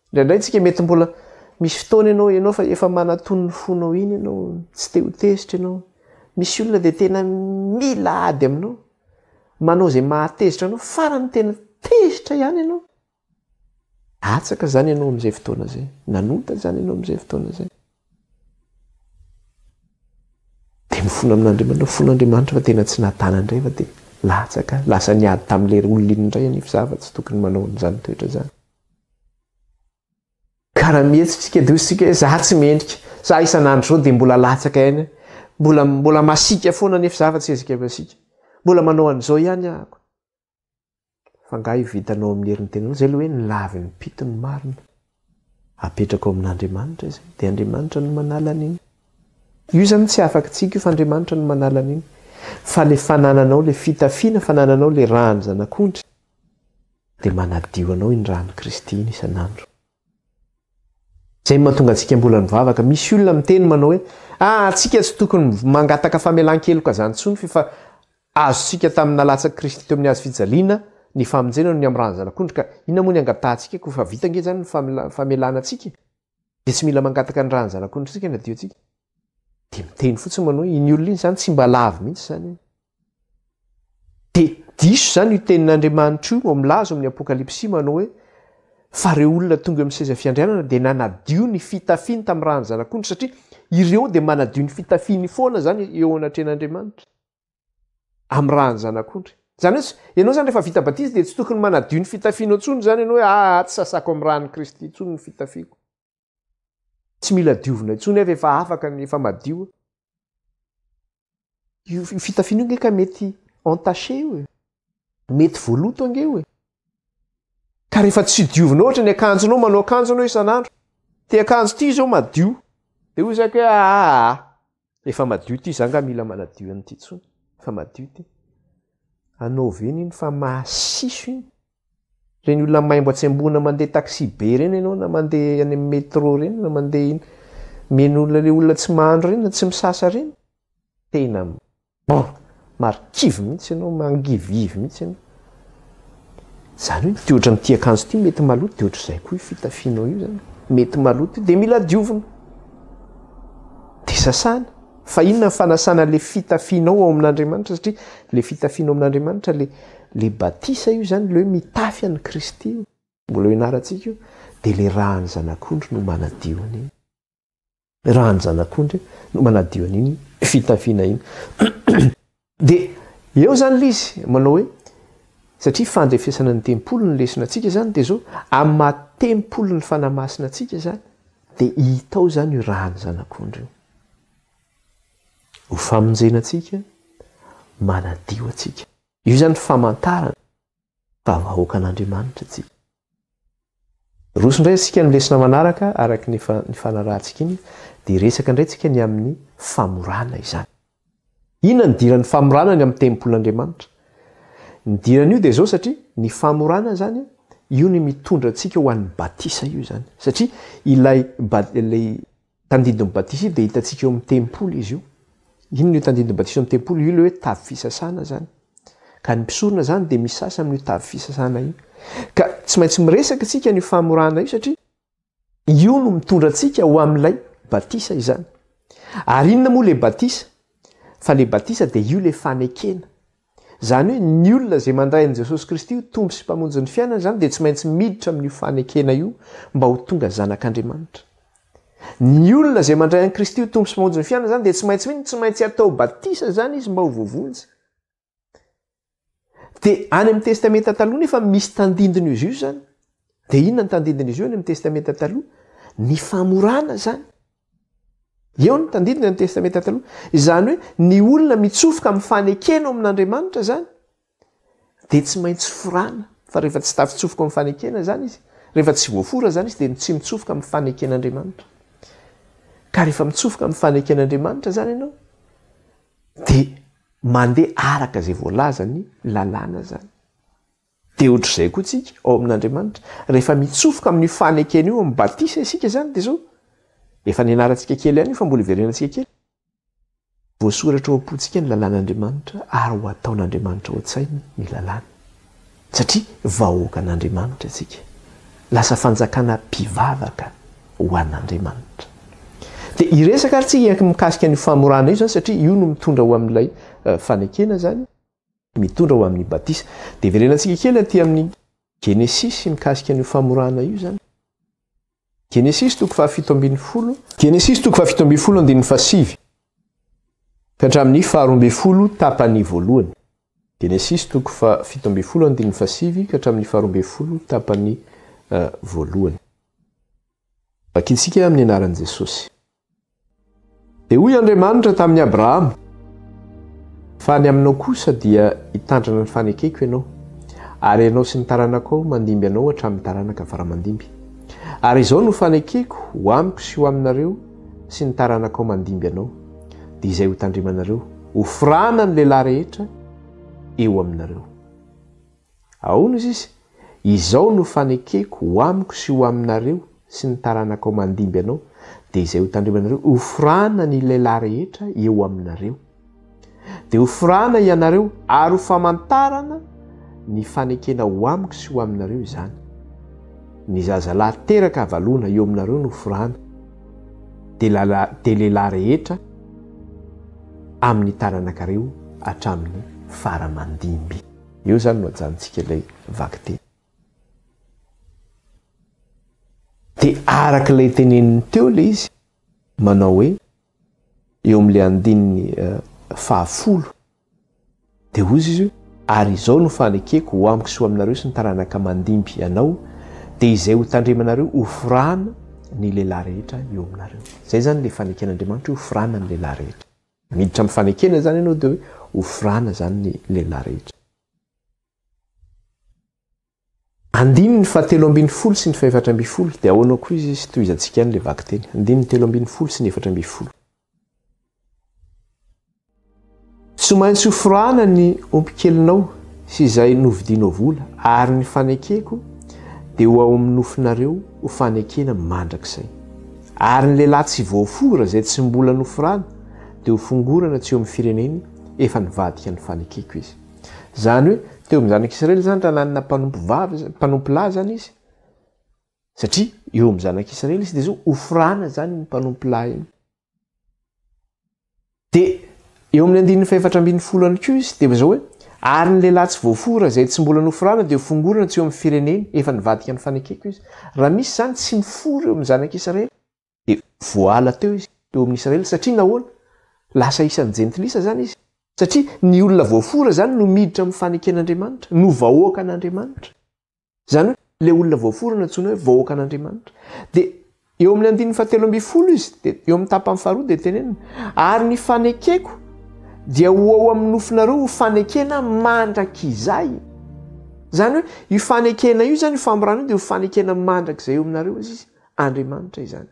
Indraindray tsika mety mbola misy fotoana ianao fa efa manatony ny fonao iny ianao, tsy te ho tezitra ianao. Misy olona dia tena mila ady aminao, manao izay mahatezitra anao, farany tena tezitra ihany ianao. Atsaka zany ianao amin'izay fotoana zay. Nanota zany ianao amin'izay fotoana zay. Dia mifono amin'Andriamanitra, fon'Andriamanitra fa tena tsy natana indray fa dia latsaka, lasa niady tamin'ilay olona iny indray any zava tsy tokony manao an'izany toetra zany. Karaha mihetsitsika dia osika hoe za tsy mendrika, za isan'andro zao dia mbola latsaka ihany, mbola masika foana nefa zava tsy ezika masika, mbola manao an'izao ihany ahako. Fa ngaho vitanao amin'ny herin'ny tenanao zay ilay hoe ny lavy ny pito ny marina. Apetraka ao amin'Andriamanitra izay, dia Andriamanitra no manala an'iny. Io zany tsy afaka tsika io fa Andriamanitra no manala an'iny. Fa ilay fanananao ilay fitafiana, fanananao ilay rany zanak'ondry, dia manadio anao iny rany Kristy iny isan'andro. Zay mahatonga antsika mbola mivavaka. Misy olona miteny manao hoe antsika tsy tokony mangataka famelan-keloka zany intsony fa azontsika tamin'ny nalatsaka Kristy teo amin'ny hazo fijaliana ny famonjena no ny amin'ny rany zanak'ondry, ka inona moa ny angatantsika koa fa vita nge zany ny famelana antsika, dia tsy mila mangataka ny rany zanak'ondry tsika nadio antsika. Dia miteny fotsiny manao iny olona iny zany tsy mba lavo mihitsy zany. Dia diso zany io tenin'Andriamanitra io milaza amin'ny Apokalipsy manao hoe fa ireo olona tonga amin'ny seza fiandrianana dia nanadio ny fitafiany tamin'ny rany zanak'ondry, satria ireo dia manadio ny fitafiany foana zany eo anatrehan'Andriamanitra amin'ny rany zanak'ondry. Zany hoe ianao zany rehefa vita batisa dia tsy tokony manadio ny fitafianao intsony zany ianao hoe tsy sasako amin'ny rany Kristy intsony ny fitafiako. Tsy mila diovina intsony avy efa afaka ny efa madio. Io fitafiana io nge ka mety entaché io e, mety voaloto ange io e. Ka rehefa tsy diovina ohatra ny akanjonao, manao akanjo anao isan'andro, ty akanjo ity zao madio, dia hoy zaka hoe efa madio ity, za nga mila manadio an'ity intsony, efa madio ity. Anao veny iny fa mahasiso iny, reny olona maimbo atsy-ambona mandeha taxi be reny ianao na mandeha any amin'ny métro reny na mandeha iny men'olona le olona tsy mahandro reny na tsy misasa reny tena marikivy mihitsy ianao mangivivy mihitsy ianao zany hoe ty ohatra n'ity akanjo ty mety maloto de ohatr'izay koa fitafianao io zany mety maloto de mila diovina de sasana fa inona fanasana le fitafianao ao amin'Andriamanitra satria le fitafianao amin'Andriamanitra le batisa io zany le hoe mitafy an'i Kristy io mbola ianarantsika io de le rahany zanak'ondry no manadio an'iny rahany zanak'ondry no manadio an'iny fitafiana iny de eo zany lizy manao hoe satria fandrefesana ny tempolo ny lesona atsika zany de zao amin'ny mahatempolo ny fanamasina atsika zany de hitao zany io rahany zanak'ondry io ho famonjena atsika manadio atsika io zany famantarana fa vahoaka an'Andriamanitra atsika rosondray asika ny lesona manaraka araky ny fanarahantsika iny de resaka indray tsika ny amin'ny famorana izany inona ny diran'ny famorana ny amin'ny tempolon'Andriamanitra ny dirany io de zao satria ny famorana zany io ny mitondra atsika ho an'ny batisa io zany satria ilay tandidin'ny batisa io de hitantsika eo amin'ny tempolo izy io inona io tandidin'ny batisa eo amin'ny tempolo io le hoe tavy fisasana zany ka ny mpisorona zany de misasa amin'io tavy fisasana io ka tsy maintsy miresaka atsika ny famorana io satria io no mitondra atsika ho amin'ilay batisa izany ary inona moa le batisa fa le batisa de io le fanekena zany hoe ny olona zay mandray an'i Jesosy Kristy io tombo sy mpamonjy ny fiainana zany de tsy maintsy miditra amin'io fanekena io mba ho tonga zanak'Andriamanitra ny olona zay mandray an'i Kristy io tombo sy mpamonjy ny fiainana zany de tsy maintsy atao batisa zany izy mba ho voavonjy de any amin'ny testamenta taloha nefa misy tandindiny izy io zany de inona ny tandindiny izy io any amin'ny testamenta taloha ny famorana zany eo ny tandindiny amin'ny testamenta taloha zany hoe ny olona mitsofoka amin'ny fanekena ao amin'Andriamanitra zany de tsy maintsy forana fa rehefa tsy tafitsofoka amin'ny fanekena zany izy rehefa tsy voafora zany izy de tsy mitsofoka amin'ny faneken'Andriamanitra ka rehefa mitsofoka amin'ny faneken'Andriamanitra zany ianao de mandeha araka zay voalaza ny lalàna zany de ohatr'izay koa tsika ao amin'Andriamanitra rehefa mitsofoka amin'ny fanekena io amin'ny batisa isika zany de zao efa nianarantsika kely ihany io fa mbola iverenantsika kely voasoratra ao am-pontsika ny lalàn'Andriamanitra ary ho ataon'Andriamanitra ao an-tsainy ny lalàna satria vahoaka an'Andriamanitra atsika lasa fanjakana mpivavaka ho an'Andriamanitra de iresaka ary tsika mikasika ny famorana io zany satria io no mitondra ho amin'ilay fanekena zany mitondra ho amin'ny batisa de iverenantsika kely aty amin'ny Genesis mikasika ny famorana io zany Genesis toko 17 Genesis toko 17 andin'ny fasivy ka hatramin'ny 12 tapany voalohany Genesis toko 17 andin'ny fasivy ka hatramin'ny 12 tapany voalohany vakitsika amin'ny anaran'i Jesosy de hoy Andriamanitra tamin'ny Abrahama fa ny aminao kosa dia hitandrana ny fanekeko ianao ary ianao sy ny taranakao mandimby anao hatramin'ny taranaka faramandimby ary izao no fanekeko ho amiko sy ho aminareo sy ny taranakao mandimby anao dia izay ho tandrimanareo hofrana ny lehilahy rehetra eo aminareo ahoana izy izy izao no fanekeko ho amiko sy ho aminareo sy ny taranakao mandimby anao dia izay ho tandrimanareo hofrana ny lehilahy rehetra eo aminareo dia hofrana ianareo ary ho famantarana ny fanekena ho amiko sy ho aminareo izany ny zazalahy teraka avalona eo aminareo no hofrana dia lehilahy rehetra amin'ny taranakareo hatramin'ny faramandimby eo zany no ajanontsika ilay vakiteny dia arak'ilay teneniny teo le izy manao hoe eo amin'ilay andininy 10 dia ozy izy io ary izao no fanekeko ho amiko sy ho aminareo sy ny taranaka mandimby ianao dia izay ho tandrimanareo hofrana ny lehilahy rehetra eo aminareo zay zany le faneken'Andriamanitra hofrana ny lehilahy rehetra miditra amin'ny fanekena zany ianao dia hoe hofrana zany ny lehilahy rehetra andininy 17 sy ny 14 dia ahoanao koa izy sy tohizantsika ihany le vakiteny andininy 17 sy ny 14 tsy maintsy hofrana ny ompikelinao sy izay novidianao vola ary ny fanekeko dia ho ao amin'ny nofinareo ho fanekena mandrakizay. Ary ny lehilahy tsy voafora izay tsy mbola nofirana dia ho fongorana tsy eo amin'ny fireneny efa nivadika ny fanekeko izy. Zany hoe teo amin'ny zanak'Israely zany raha nanana mpanompo lahy zany izy, satria eo amin'ny zanak'Israely izy dia zao hofirana zany ny mpanompo lahy iny. Dia eo amin'ny 1440 any koa izy dia zao hoe ary ny lehilahy tsy voafora izay tsy mbola nofirana dia ho fongorana tsy eo amin'ny fireneny efa nivadika ny fanekeko izy. Raha misy zany tsy mifora eo amin'ny zanak'Israely dia voala teo izy eo amin'ny Israely, satria nahoana lasa isan'ny jentilisa zany izy, satria ny olona voafora zany no miditra amin'ny faneken'Andriamanitra, no vahoaka an'Andriamanitra. Zany hoe le olona voafora natsoina hoe vahoaka an'Andriamanitra. Dia eo amin'ny 17 izy dia eo amin'ny tapany faharoa dia tenenina ary ny fanekeko dia ho ao amin'ny nofinareo ho fanekena mandrakizay. Zany hoe io fanekena io zany io famorana io dia ho fanekena mandrakizay eo aminareo izy Andriamanitra izany.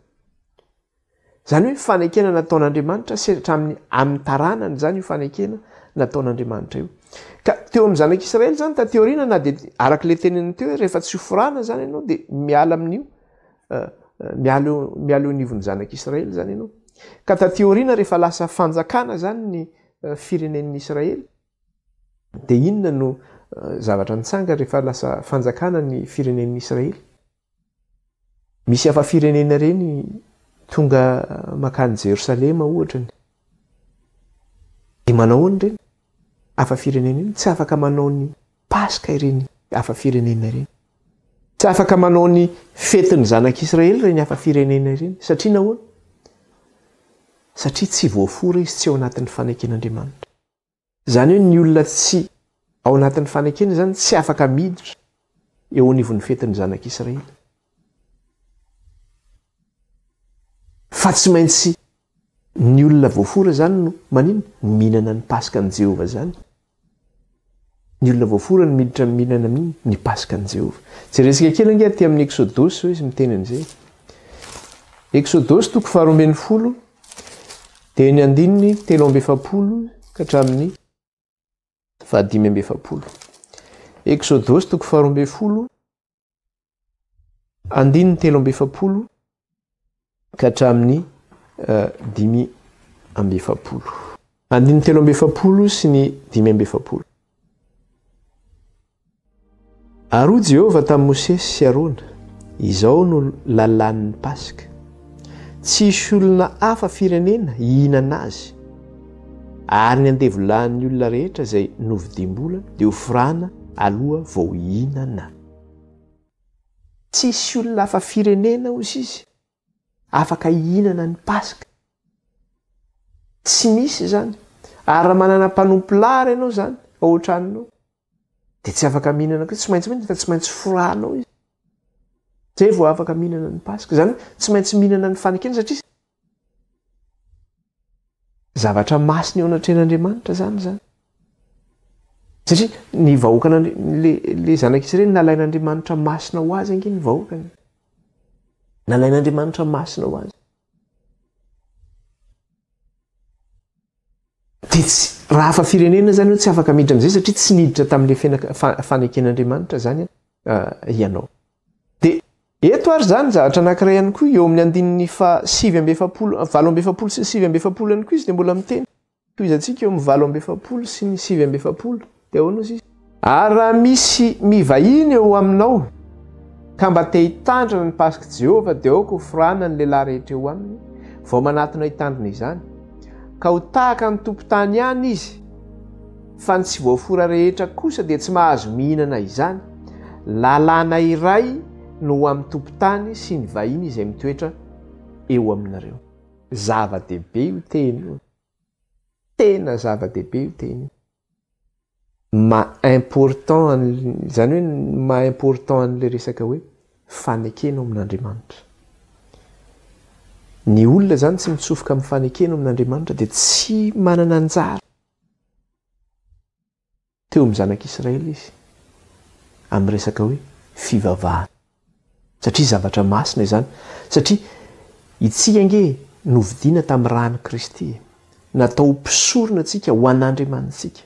Zany hoe fanekena nataon'Andriamanitra setratra amin'ny taranany zany io fanekena nataon'Andriamanitra io. Ka teo amin'ny zanak'Israely zany ta teoriana na dia arak'ilay teneniny teo hoe rehefa tsy hofirana zany ianao dia miala amin'io miala eo anivon'ny zanak'Israely zany ianao. Ka ta teoriana rehefa lasa fanjakana zany ny firenen'ny Israely dia inona no zavatra nitsanga rehefa lasa fanjakana ny firenen'ny Israely? Misy hafa firenena reny tonga makany Jerosalema ohatrany. Dia manao ahoana ireny? Hafa firenena iny tsy afaka manao ny Paska ireny hafa firenena ireny. Tsy afaka manao ny fetin'ny zanak'Israely ireny hafa firenena ireny. Satria nahoana? Satria tsy voafora izy tsy ao anatin'ny faneken'Andriamanitra. Zany hoe ny olona tsy ao anatin'ny fanekena zany tsy afaka miditra eo anivon'ny fetin'ny zanak'Israely. Fa tsy maintsy ny olona voafora zany no manino mihinana ny Paskan' Jehova zany. Ny olona voafora no miditra mihinana amin'iny ny Paskan' Jehova. Jeresika kely ange aty amin'ny Exodosy izy miteny an'izay. Exodosy 12 dia ny 7 ka hatramin'ny 5. Exodosy 12 7 ka hatramin'ny 5. 7 sy ny 5. Ary Jehova tamin'i Mosesy sy Arona, izao no lalàn'ny Paska. Tsy hisy olona hafa firenena hihinana azy, ary ny andevolahan'ny olona rehetra izay novidim-bola dia hofirana aloha vao hihinana. Tsy hisy olona hafa firenena hozy izy afaka hihinana ny Paska. Tsy misy zany. Ary raha manana mpanompo lahy ianao zany ao an-tranonao dia tsy afaka mihinana koa, tsy maintsy mihinana fa tsy maintsy foranao izy. Zay vao afaka mihinana ny Paska. Zany tsy maintsy mihinana ny fanekena satria zavatra masina eo anatren'Andriamanitra zany. Satria ny vahoaka le zanak'Israely nalain'Andriamanitra masina ho azy ange ny vahoakany. Nalain'Andriamanitra masina ho azy. Dia raha hafa firenena zany hoe tsy afaka miditra amin'izay satria tsy niditra tamin'ilay faneken'Andriamanitra zany ianao. Dia eto ary zany zavatra anankiray ihany koa eo amin'ny 7 sy 7 ihany koa izy dia mbola miteny. Toy izantsika eo amin'ny 7 sy ny 7 dia ahoana izy? Ary raha misy mivahiny eo aminao ka mba te hitandrina ny Pasika Jehova dia aoka hofirana ny lehilahy rehetra eo aminy vao manatona hitandrina izany. Ka ho tahaka ny tompon-tany ihany izy, fa ny tsy voafora rehetra kosa dia tsy mahazo mihinana izany. Lalàna iray no ho amin'ny tompon-tany sy ny vahiny izay mitoetra eo aminareo. Zava-dehibe io teny io. Tena zava-dehibe io teny io. Zany hoe ma-important an'ilay resaka hoe fanekena ao amin'Andriamanitra. Ny olona zany tsy mitsofoka amin'ny fanekena ao amin'Andriamanitra dia tsy manana anjara teo amin'ny zanak'Israely izy amin'ny resaka hoe fivavahana. Satria zavatra masina izany. Satria itsika ange novidiana tamin'ny ràn'i Kristy, natao mpisorona antsika ho an'Andriamanitsika.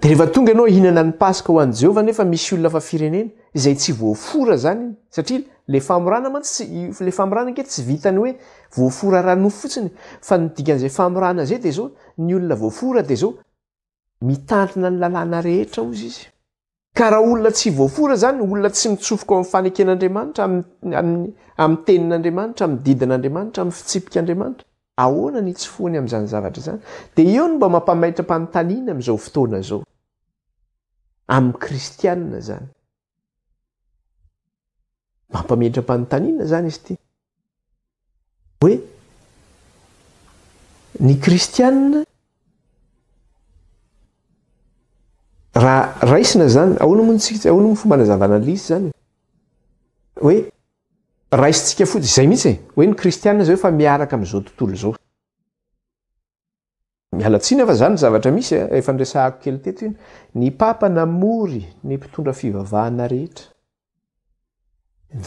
dia rehefa tonga ianao hihinana ny paska ho an'i Jehovah nefa misy olona fa firenena izay tsy voafora zany satria le famorana mantsy le famorana anketo tsy vitany hoe voafora ranofo fotsiny fa ny dikan'izay famorana zay dia zao ny olona voafora dia zao mitandrina ny lalàna rehetra ozy izy ka raha olona tsy voafora zany olona tsy mitsofoka ao amin'ny faneken'Andriamanitra amin'ny tenin'Andriamanitra amin'ny didin'Andriamanitra amin'ny fitsipik'Andriamanitra ahoana ny tsofoany amin'izany zavatra zany dia eo no mba mampamaitra-panontaniana amin'izao fotoana zao amin'ny kristianina zany mampametra-panontaniana zany izy ity hoe ny kristianina raha raisina zany ahoana moa fomba nazavana lisy zany hoe raisitsika fotsy izay mihitsy hoe ny kristianina zao efa miaraka amin'izao tontolo zao mialatsiny fa zany zavatra misy efa ndresahako kely teto iny ny papa namory ny mpitondra fivavahana rehetra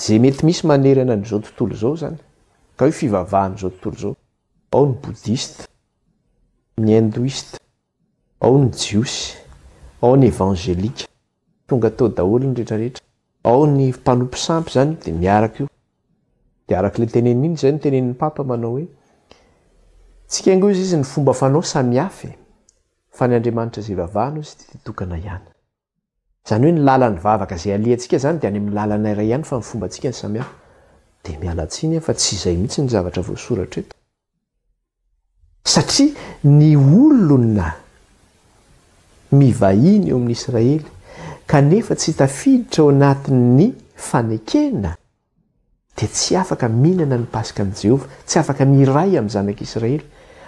zay mety misy manerana n'izao tontolo zao zany ka hoe fivavahan'izao tontolo zao ao ny boudiste ny hindoiste ao ny jiosy ao ny evangelika tonga tao daholo ny rehetrarehetra ao ny mpanompo sampy zany dia miaraka io dia arak'le teneniny zay ny tenenin'ny papa manao hoe tsika aingo izy izy ny fomba fanao samihafa fa ny Andriamanitra zay vavahana izy dia tokana ihany zany hoe ny lalany vavaka zay aliantsika zany dia any amin'ny lalana iray ihany fa ny fomba antsika ny samihafa dia mialatsiny fa tsy izay mihitsy ny zavatra voasoratra eto satria ny olona mivahiny eo amin'ny Israely kanefa tsy tafiditra ao anatin'ny fanekena dia tsy afaka mihinana ny paska an'i Jehovah tsy afaka miray amin'ny zanak'Israely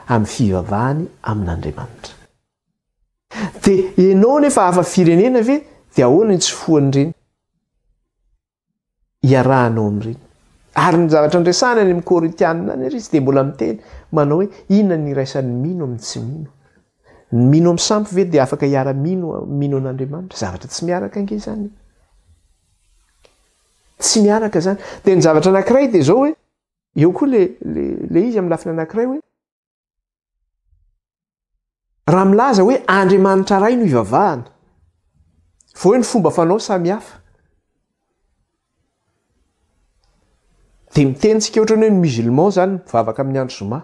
amin'ny fivavahany amin'Andriamanitra dia ianao nefa hafa firenena ve dia ahoana ny tsofoan'ireny iarahanao amin'ireny ary ny zavatra ndresahana any amin'ny Korintianina any ary izy dia mbola miteny manao hoe inona ny iraisan'ny mino amin'ny tsy mino ny mino amin'ny sampy ve dia afaka hiara-mino an'Andriamanitra zavatra tsy miaraka ange zany tsy miaraka zany dia ny zavatra anankiray dia zao hoe eo koa le izy amin'ny lafiny anankiray hoe raha milaza hoe Andriamanitra ray no ivavahana fa hoe ny fomba fanao samihafa dia mitenitsika ohatrany hoe ny musulman zany mivavaka amin'ny andro zoma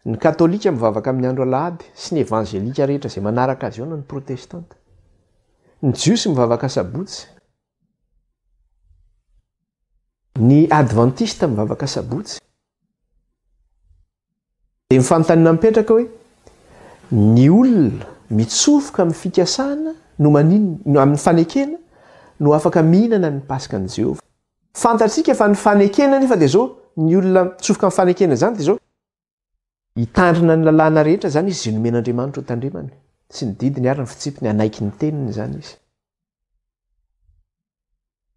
ny katolika mivavaka amin'ny andro alahady sy ny evangelika rehetra izay manaraka azy eo na ny protestanta ny jiosy mivavaka sabotsy ny adventiste mivavaka sabotsy dia mifanontaniana mipetraka hoe ny olona mitsofoka amin'ny fikasana no maninona amin'ny fanekena no afaka mihinana ny paska an'i Jehovah fantatsika fa ny fanekena nefa dia zao ny olona mitsofoka amin'ny fanekena zany dia zao hitandrina ny lalàna rehetra zany izy nomen'Andriamanitra ho tandremany sy ny didiny ary ny fitsipiny anaiky ny teniny zany izy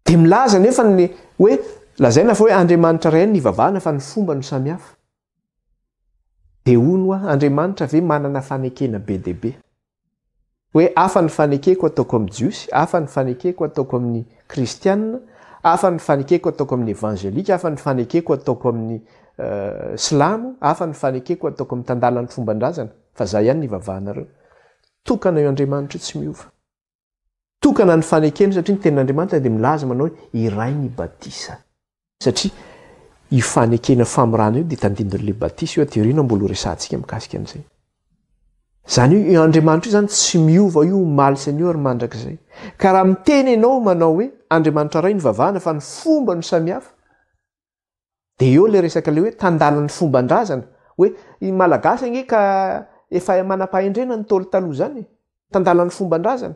dia milaza nefa ny hoe lazaina fa hoe Andriamanitra ray ny ivavahana fa ny fomba no samihafa dia hono Andriamanitra ve manana fanekena be dia be hoe hafa ny fanekeko ataoko amin'ny jiosy hafa ny fanekeko ataoko amin'ny kristianina hafa ny fanekeko ataoko amin'ny evangelika hafa ny fanekeko ataoko amin'ny silamo hafa ny fanekeko ataoko amin'ny tandalan'ny fomban-drazana fa za ihany ny ivavahanareo tokana io Andriamanitra tsy miova tokana ny fanekena satria ny tenin'Andriamanitra dia milaza manao hoe iray ny batisa satria io fanekena famorana io dia tandindon'le batisa io ateoriana mbola resantsika mikasika an'izay zany io Andriamanitra io zany tsy miova io omaly Seigneur mandrakizay ka raha miteny ianao manao hoe Andriamanitra ray ny vavahana fa ny fomba no samihafa dia eo le resaka le hoe tandalan'ny fomban-drazana hoe i malagasy ange ka efa manam-pahendrena ny tolo taloha zany tandalan'ny fomban-drazana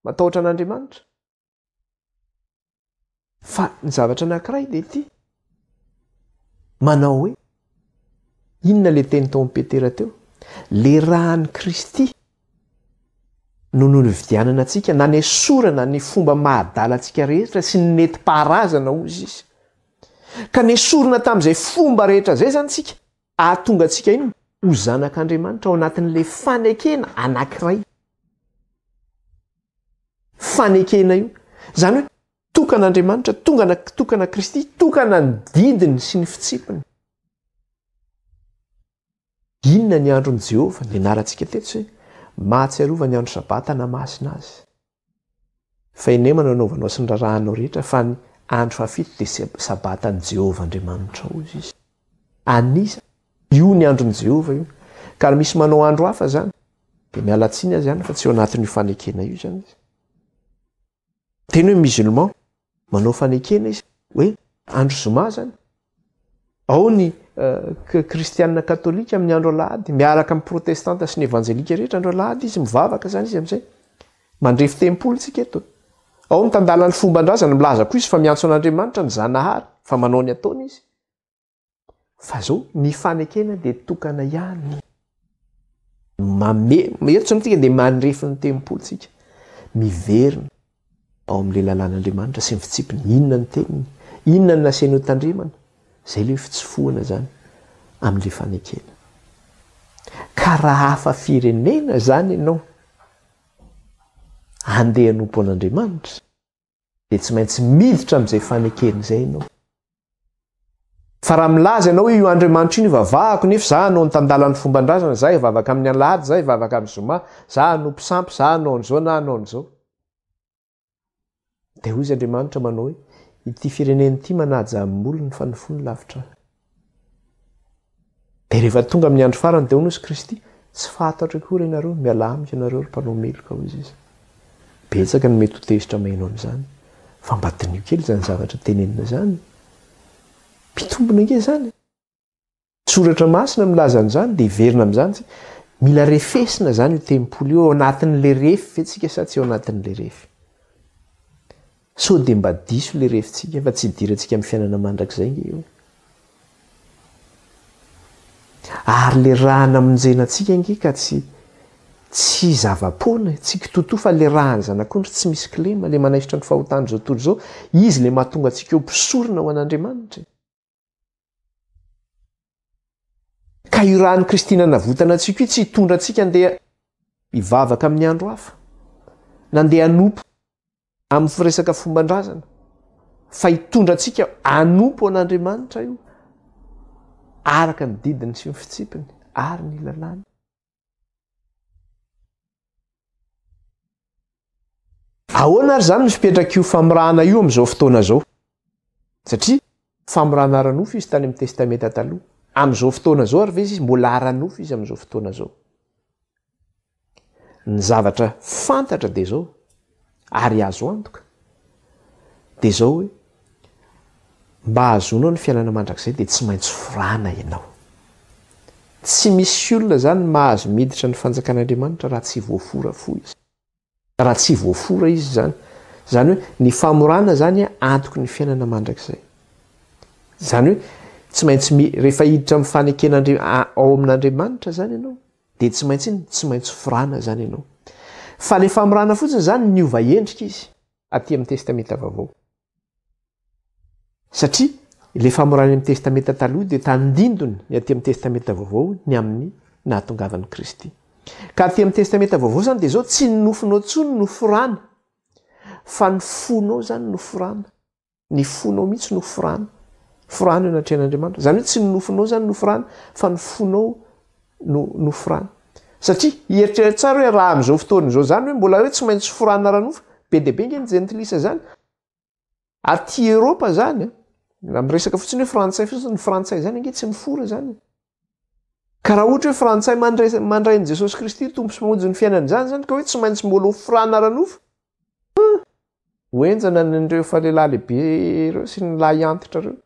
matahotra an'Andriamanitra fa ny zavatra anankiray dia ity manao hoe inona le teny tao amin'ny Petera teo le rahan'ny Kristy no novidianana antsika na ny esorana ny fomba mahadala antsika rehetra sy ny neti-paharazana ozy izy ka ny esorana tamin'izay fomba rehetra zay zany tsika ahatonga antsika iny ho zanak'Andriamanitra ao anatin'le fanekena anankiray fanekena io zany hoe tokan'Andriamanitra tokana Kristy tokana ny didiny sy ny fitsipiny inona ny andron'i Jehovah ny anarantsika teto hoe mahatsiarova ny andro sabata na masina azy fa inemana anaovanao sy ny rarahanao rehetra fa ny andro fafito dia sabatany Jehova Andriamanitra ozy izy anisa io ny andron' Jehova io ka raha misy manao andro hafa zany dia mialatsiny azy zany fa tsy eo anatin'io fanekena io zany izy teny hoe musulman manao fanekena izy hoe andro zoma zany ao ny kristianina katolika amin'ny andro alahady miaraka amin'ny protestanta sy ny evanjelika rehetra andro alahady izy mivavaka zany izy amin'izay mandrefy tempolo tsika eto ao mitandala ny fomban-drazana milaza koa izy fa miantso an'Andriamanitra ny zanahary fa manao ny ataony izy fa zao ny fanekena dia tokana ihany eto tsika dia mandrefy ny tempolo tsika miverina ao amin'le lalàn'Andriamanitra sy mifitsipiny inona ny teniny inona ny nasenao tandremana zay le fitsofoana zany amin'le fanekena ka raha hafa firenena zany ianao andeha hanompo an'Andriamanitra dia tsy maintsy miditra amin'izay fanekena izay ianao fa raha milaza ianao hoe io Andriamanitra iny vavahako nefa za hanao nitandala ny fomban-drazana za hivavaka amin'ny alahady za hivavaka amin'ny zoma za hanompo sampy za hanao an'izao na hanao an'izao dia hoy izy Andriamanitra manao hoe ity firenena ity manaja amin'ny olony fa ny fony lavitra dia rehefa tonga amin'ny andro farany dia hono izy Kristy tsy fantatra akory ianareo mialamika ianareo ry mpanao meloka hoy izy betsaka ny mety ho tezitra mainao amin'izany fa mba dinio kely zany zavatra tenenina zany mpitombona nke zany tsoratra masina milaza an'izany dia hiverina amin'izany mila refesina zany io tempolo io ao anatin'le refy ve tsika sa tsy eo anatin'le refy so dia mba diso le refitsika fa tsy hidirantsika amin'ny fiainana mandrakizay nge io ary le raha namonjenantsika nge ka tsy zava-poana tsy kitoto fa le rahany zanak'ondry tsy misy kilema le manaisitra ny fahotany zao tontolo zao izy le mahatonga antsika eo mpisorona ho an'Andriamanitra ka io rahan'ny Kristina navotana antsika io tsy hitondra antsika andeha hivavaka amin'ny andro hafa nandeha hanompo amin'ny firesaka fomban-drazana fa hitondra antsika hanompo an'Andriamanitra io araka ny didiny sy ny fitsipiny ary ny lalàna ahoana ary zany misy petraka io famirahana io amin'izao fotoana zao satria famirahana ara-nofo izy tany amin'ny testamenta taloha amin'izao fotoana zao ary ve izy mbola ara-nofo izy amin'izao fotoana zao ny zavatra fantatra dia zao ary azo antoka dia zao hoe mba azonao ny fiainana mandrakizay dia tsy maintsy forana ianao tsy misy olona zany mahazo miditra ny fanjakan'Andriamanitra raha tsy voafora fo izy raha tsy voafora izy zany hoe ny famorana zany antoky ny fiainana mandrakizay zany hoe tsy maintsy rehefa hiditra amin'ny fanekena ao amin'Andriamanitra zany ianao dia tsy maintsy iny tsy maintsy forana zany ianao fa le famorana fotsiny zany niova endrika izy aty amin'ny testamenta vaovao satria le famorana amin'ny testamenta taloha dia tandindony ny aty amin'ny testamenta vaovao ny amin'ny nahatongavan'i Kristy ka aty amin'ny testamenta vaovao zany dia zao tsy ny nofinao tsony no forana fa ny fonao zany no forana ny fonao mihitsy no forana forana eo anatrehan'Andriamanitra zany hoe tsy ny nofinao zany no forana fa ny fonao no forana satria hieritreritra tsara hoe raha amin'izao fotoana izao zany hoe mbola hoe tsy maintsy forana ranofo be dia be nge ny jentilisa zany aty Eropa zany miresaka fotsiny hoe frantsay fotsiny ny frantsay zany nge tsy mifora zany ka raha ohatra hoe frantsay mandray ny Jesosy Kristy tompo sy mamonjy ny fiainany zany ka hoe tsy maintsy mbola ho forana ranofo hoenjana nyreo fa lehilahy lehibe ireo sy ny lahy antitra reo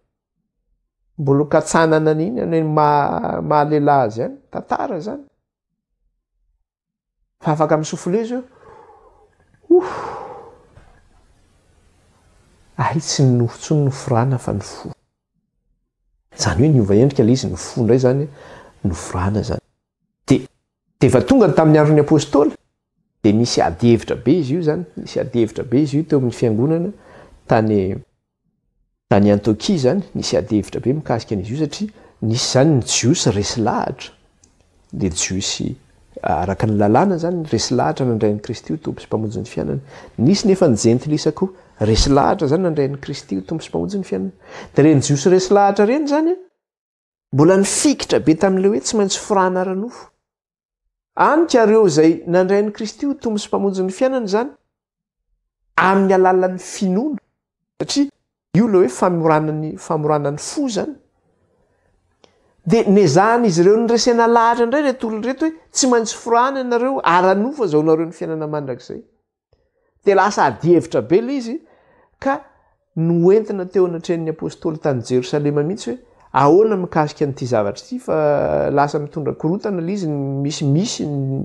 mbola katsanana an'iny any mahalehilahy azy any tantara zany fa afaka misofle izy io ay tsy ny nofo tsony no forana fa ny fo zany hoe niova endrika le izy ny fo indray zany no forana zany dia efa tonga tamin'ny andron'ny apôstôly dia nisy ady hevitra be izy io zany nisy ady hevitra be izy io teo amin'ny fiangonana tany Antiokia zany nisy ady hevitra be mikasika an'izy io satria nisy zany ny jiosy resy lahatra le jiosy araka ny lalàna zany resy lahatra nandrain'ny Kristy io tompo sy mpamonjy ny fiainana nisy nefa ny jentilisa koa resy lahatra zany nandrain'ny Kristy io tompo sy mpamonjy ny fiainana dia reny jiosy resy lahatra reny zany mbola nifikitra be tamin'le hoe tsy maintsy forana ranofo anika reo izay nandrain'i Kristy ho tombo sy mpamonjy ny fiainana zany amin'ny alalan'ny finoana satria io le hoe famoranany fo zany dia nezahana izy ireo nyresena lahatra indray reto olona reto hoe tsy maintsy forana ianareo ara-nofo azaonareo ny fiainana mandrakizay dia lasa adihevitra be ilay izy ka noentina teo anatrehan'ny apôstôly tany Jerosalema mihitsy hoe ahoana mikasika an'ity zavatra ity fa lasa mitondra korotana ilay izy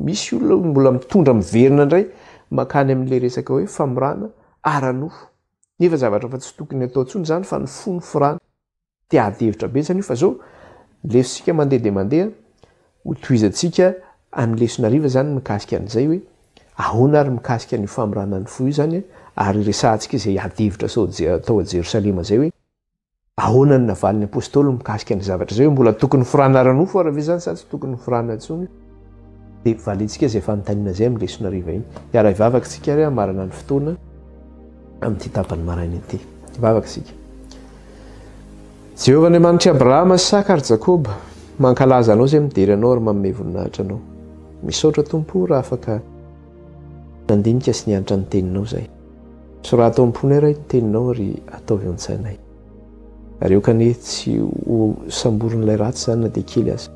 misy olona mbola mitondra miverina indray makany amin'ilay resaka hoe famorana ara-nofo nefa zavatra fa tsy tokony atao ntsony zany fa ny fony forana dia adihevitra be zany io fa zao lesitsika mandeha dia mandeha ho tohizantsika amin'ny lesonariva zany mikasika an'izay hoe ahoana ary mikasika ny famorana ny fo io zany ary resahantsika izay adihevitra tao a Jerosalema zay hoe ahoana ny navalin'ny apôstôly mikasika ny zavatra zay hoe mbola tokony forana ara-nofo ary ve zany sa tsy tokony forana ntsony dia valintsika izay fanontaniana zay amin'ny lesonariva iny iara ivavaka tsika ary marana ny fotoana amin'ity tapany maraina ity ivavaka tsika. Jehovah Andriamanitra Abrahama, Isaka ary Jakoba, mankalaza anao izay midery anao ary manome voninahitra anao. Misaotra Tompo raha afaka nandinika sy nianatra ny teninao izay. So raha atao am-pony iray ny teninao ary ataovy an-tsainay. Ary eo kanefa tsy ho samborin'ilay ratsy zany na dia kely aza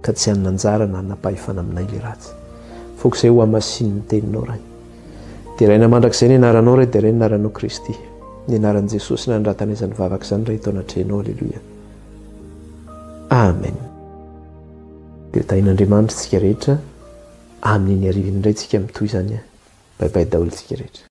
ka tsy hananjara na hanapahefana aminay ilay ratsy. Foko izay ho hamasin'ny teninao ray. Dia raina mandrakizay ny anaranao ray dia ray ny anaranao Kristy. Ny anaran'i Jesosy nandratana izany vavaka izany ray tao anatrehanao. Alleluia. Amen. Dia tahin'Andriamanitra tsika rehetra amin'iny ariviny indray tsika mitohy izany. Bye bye daholo tsika rehetra.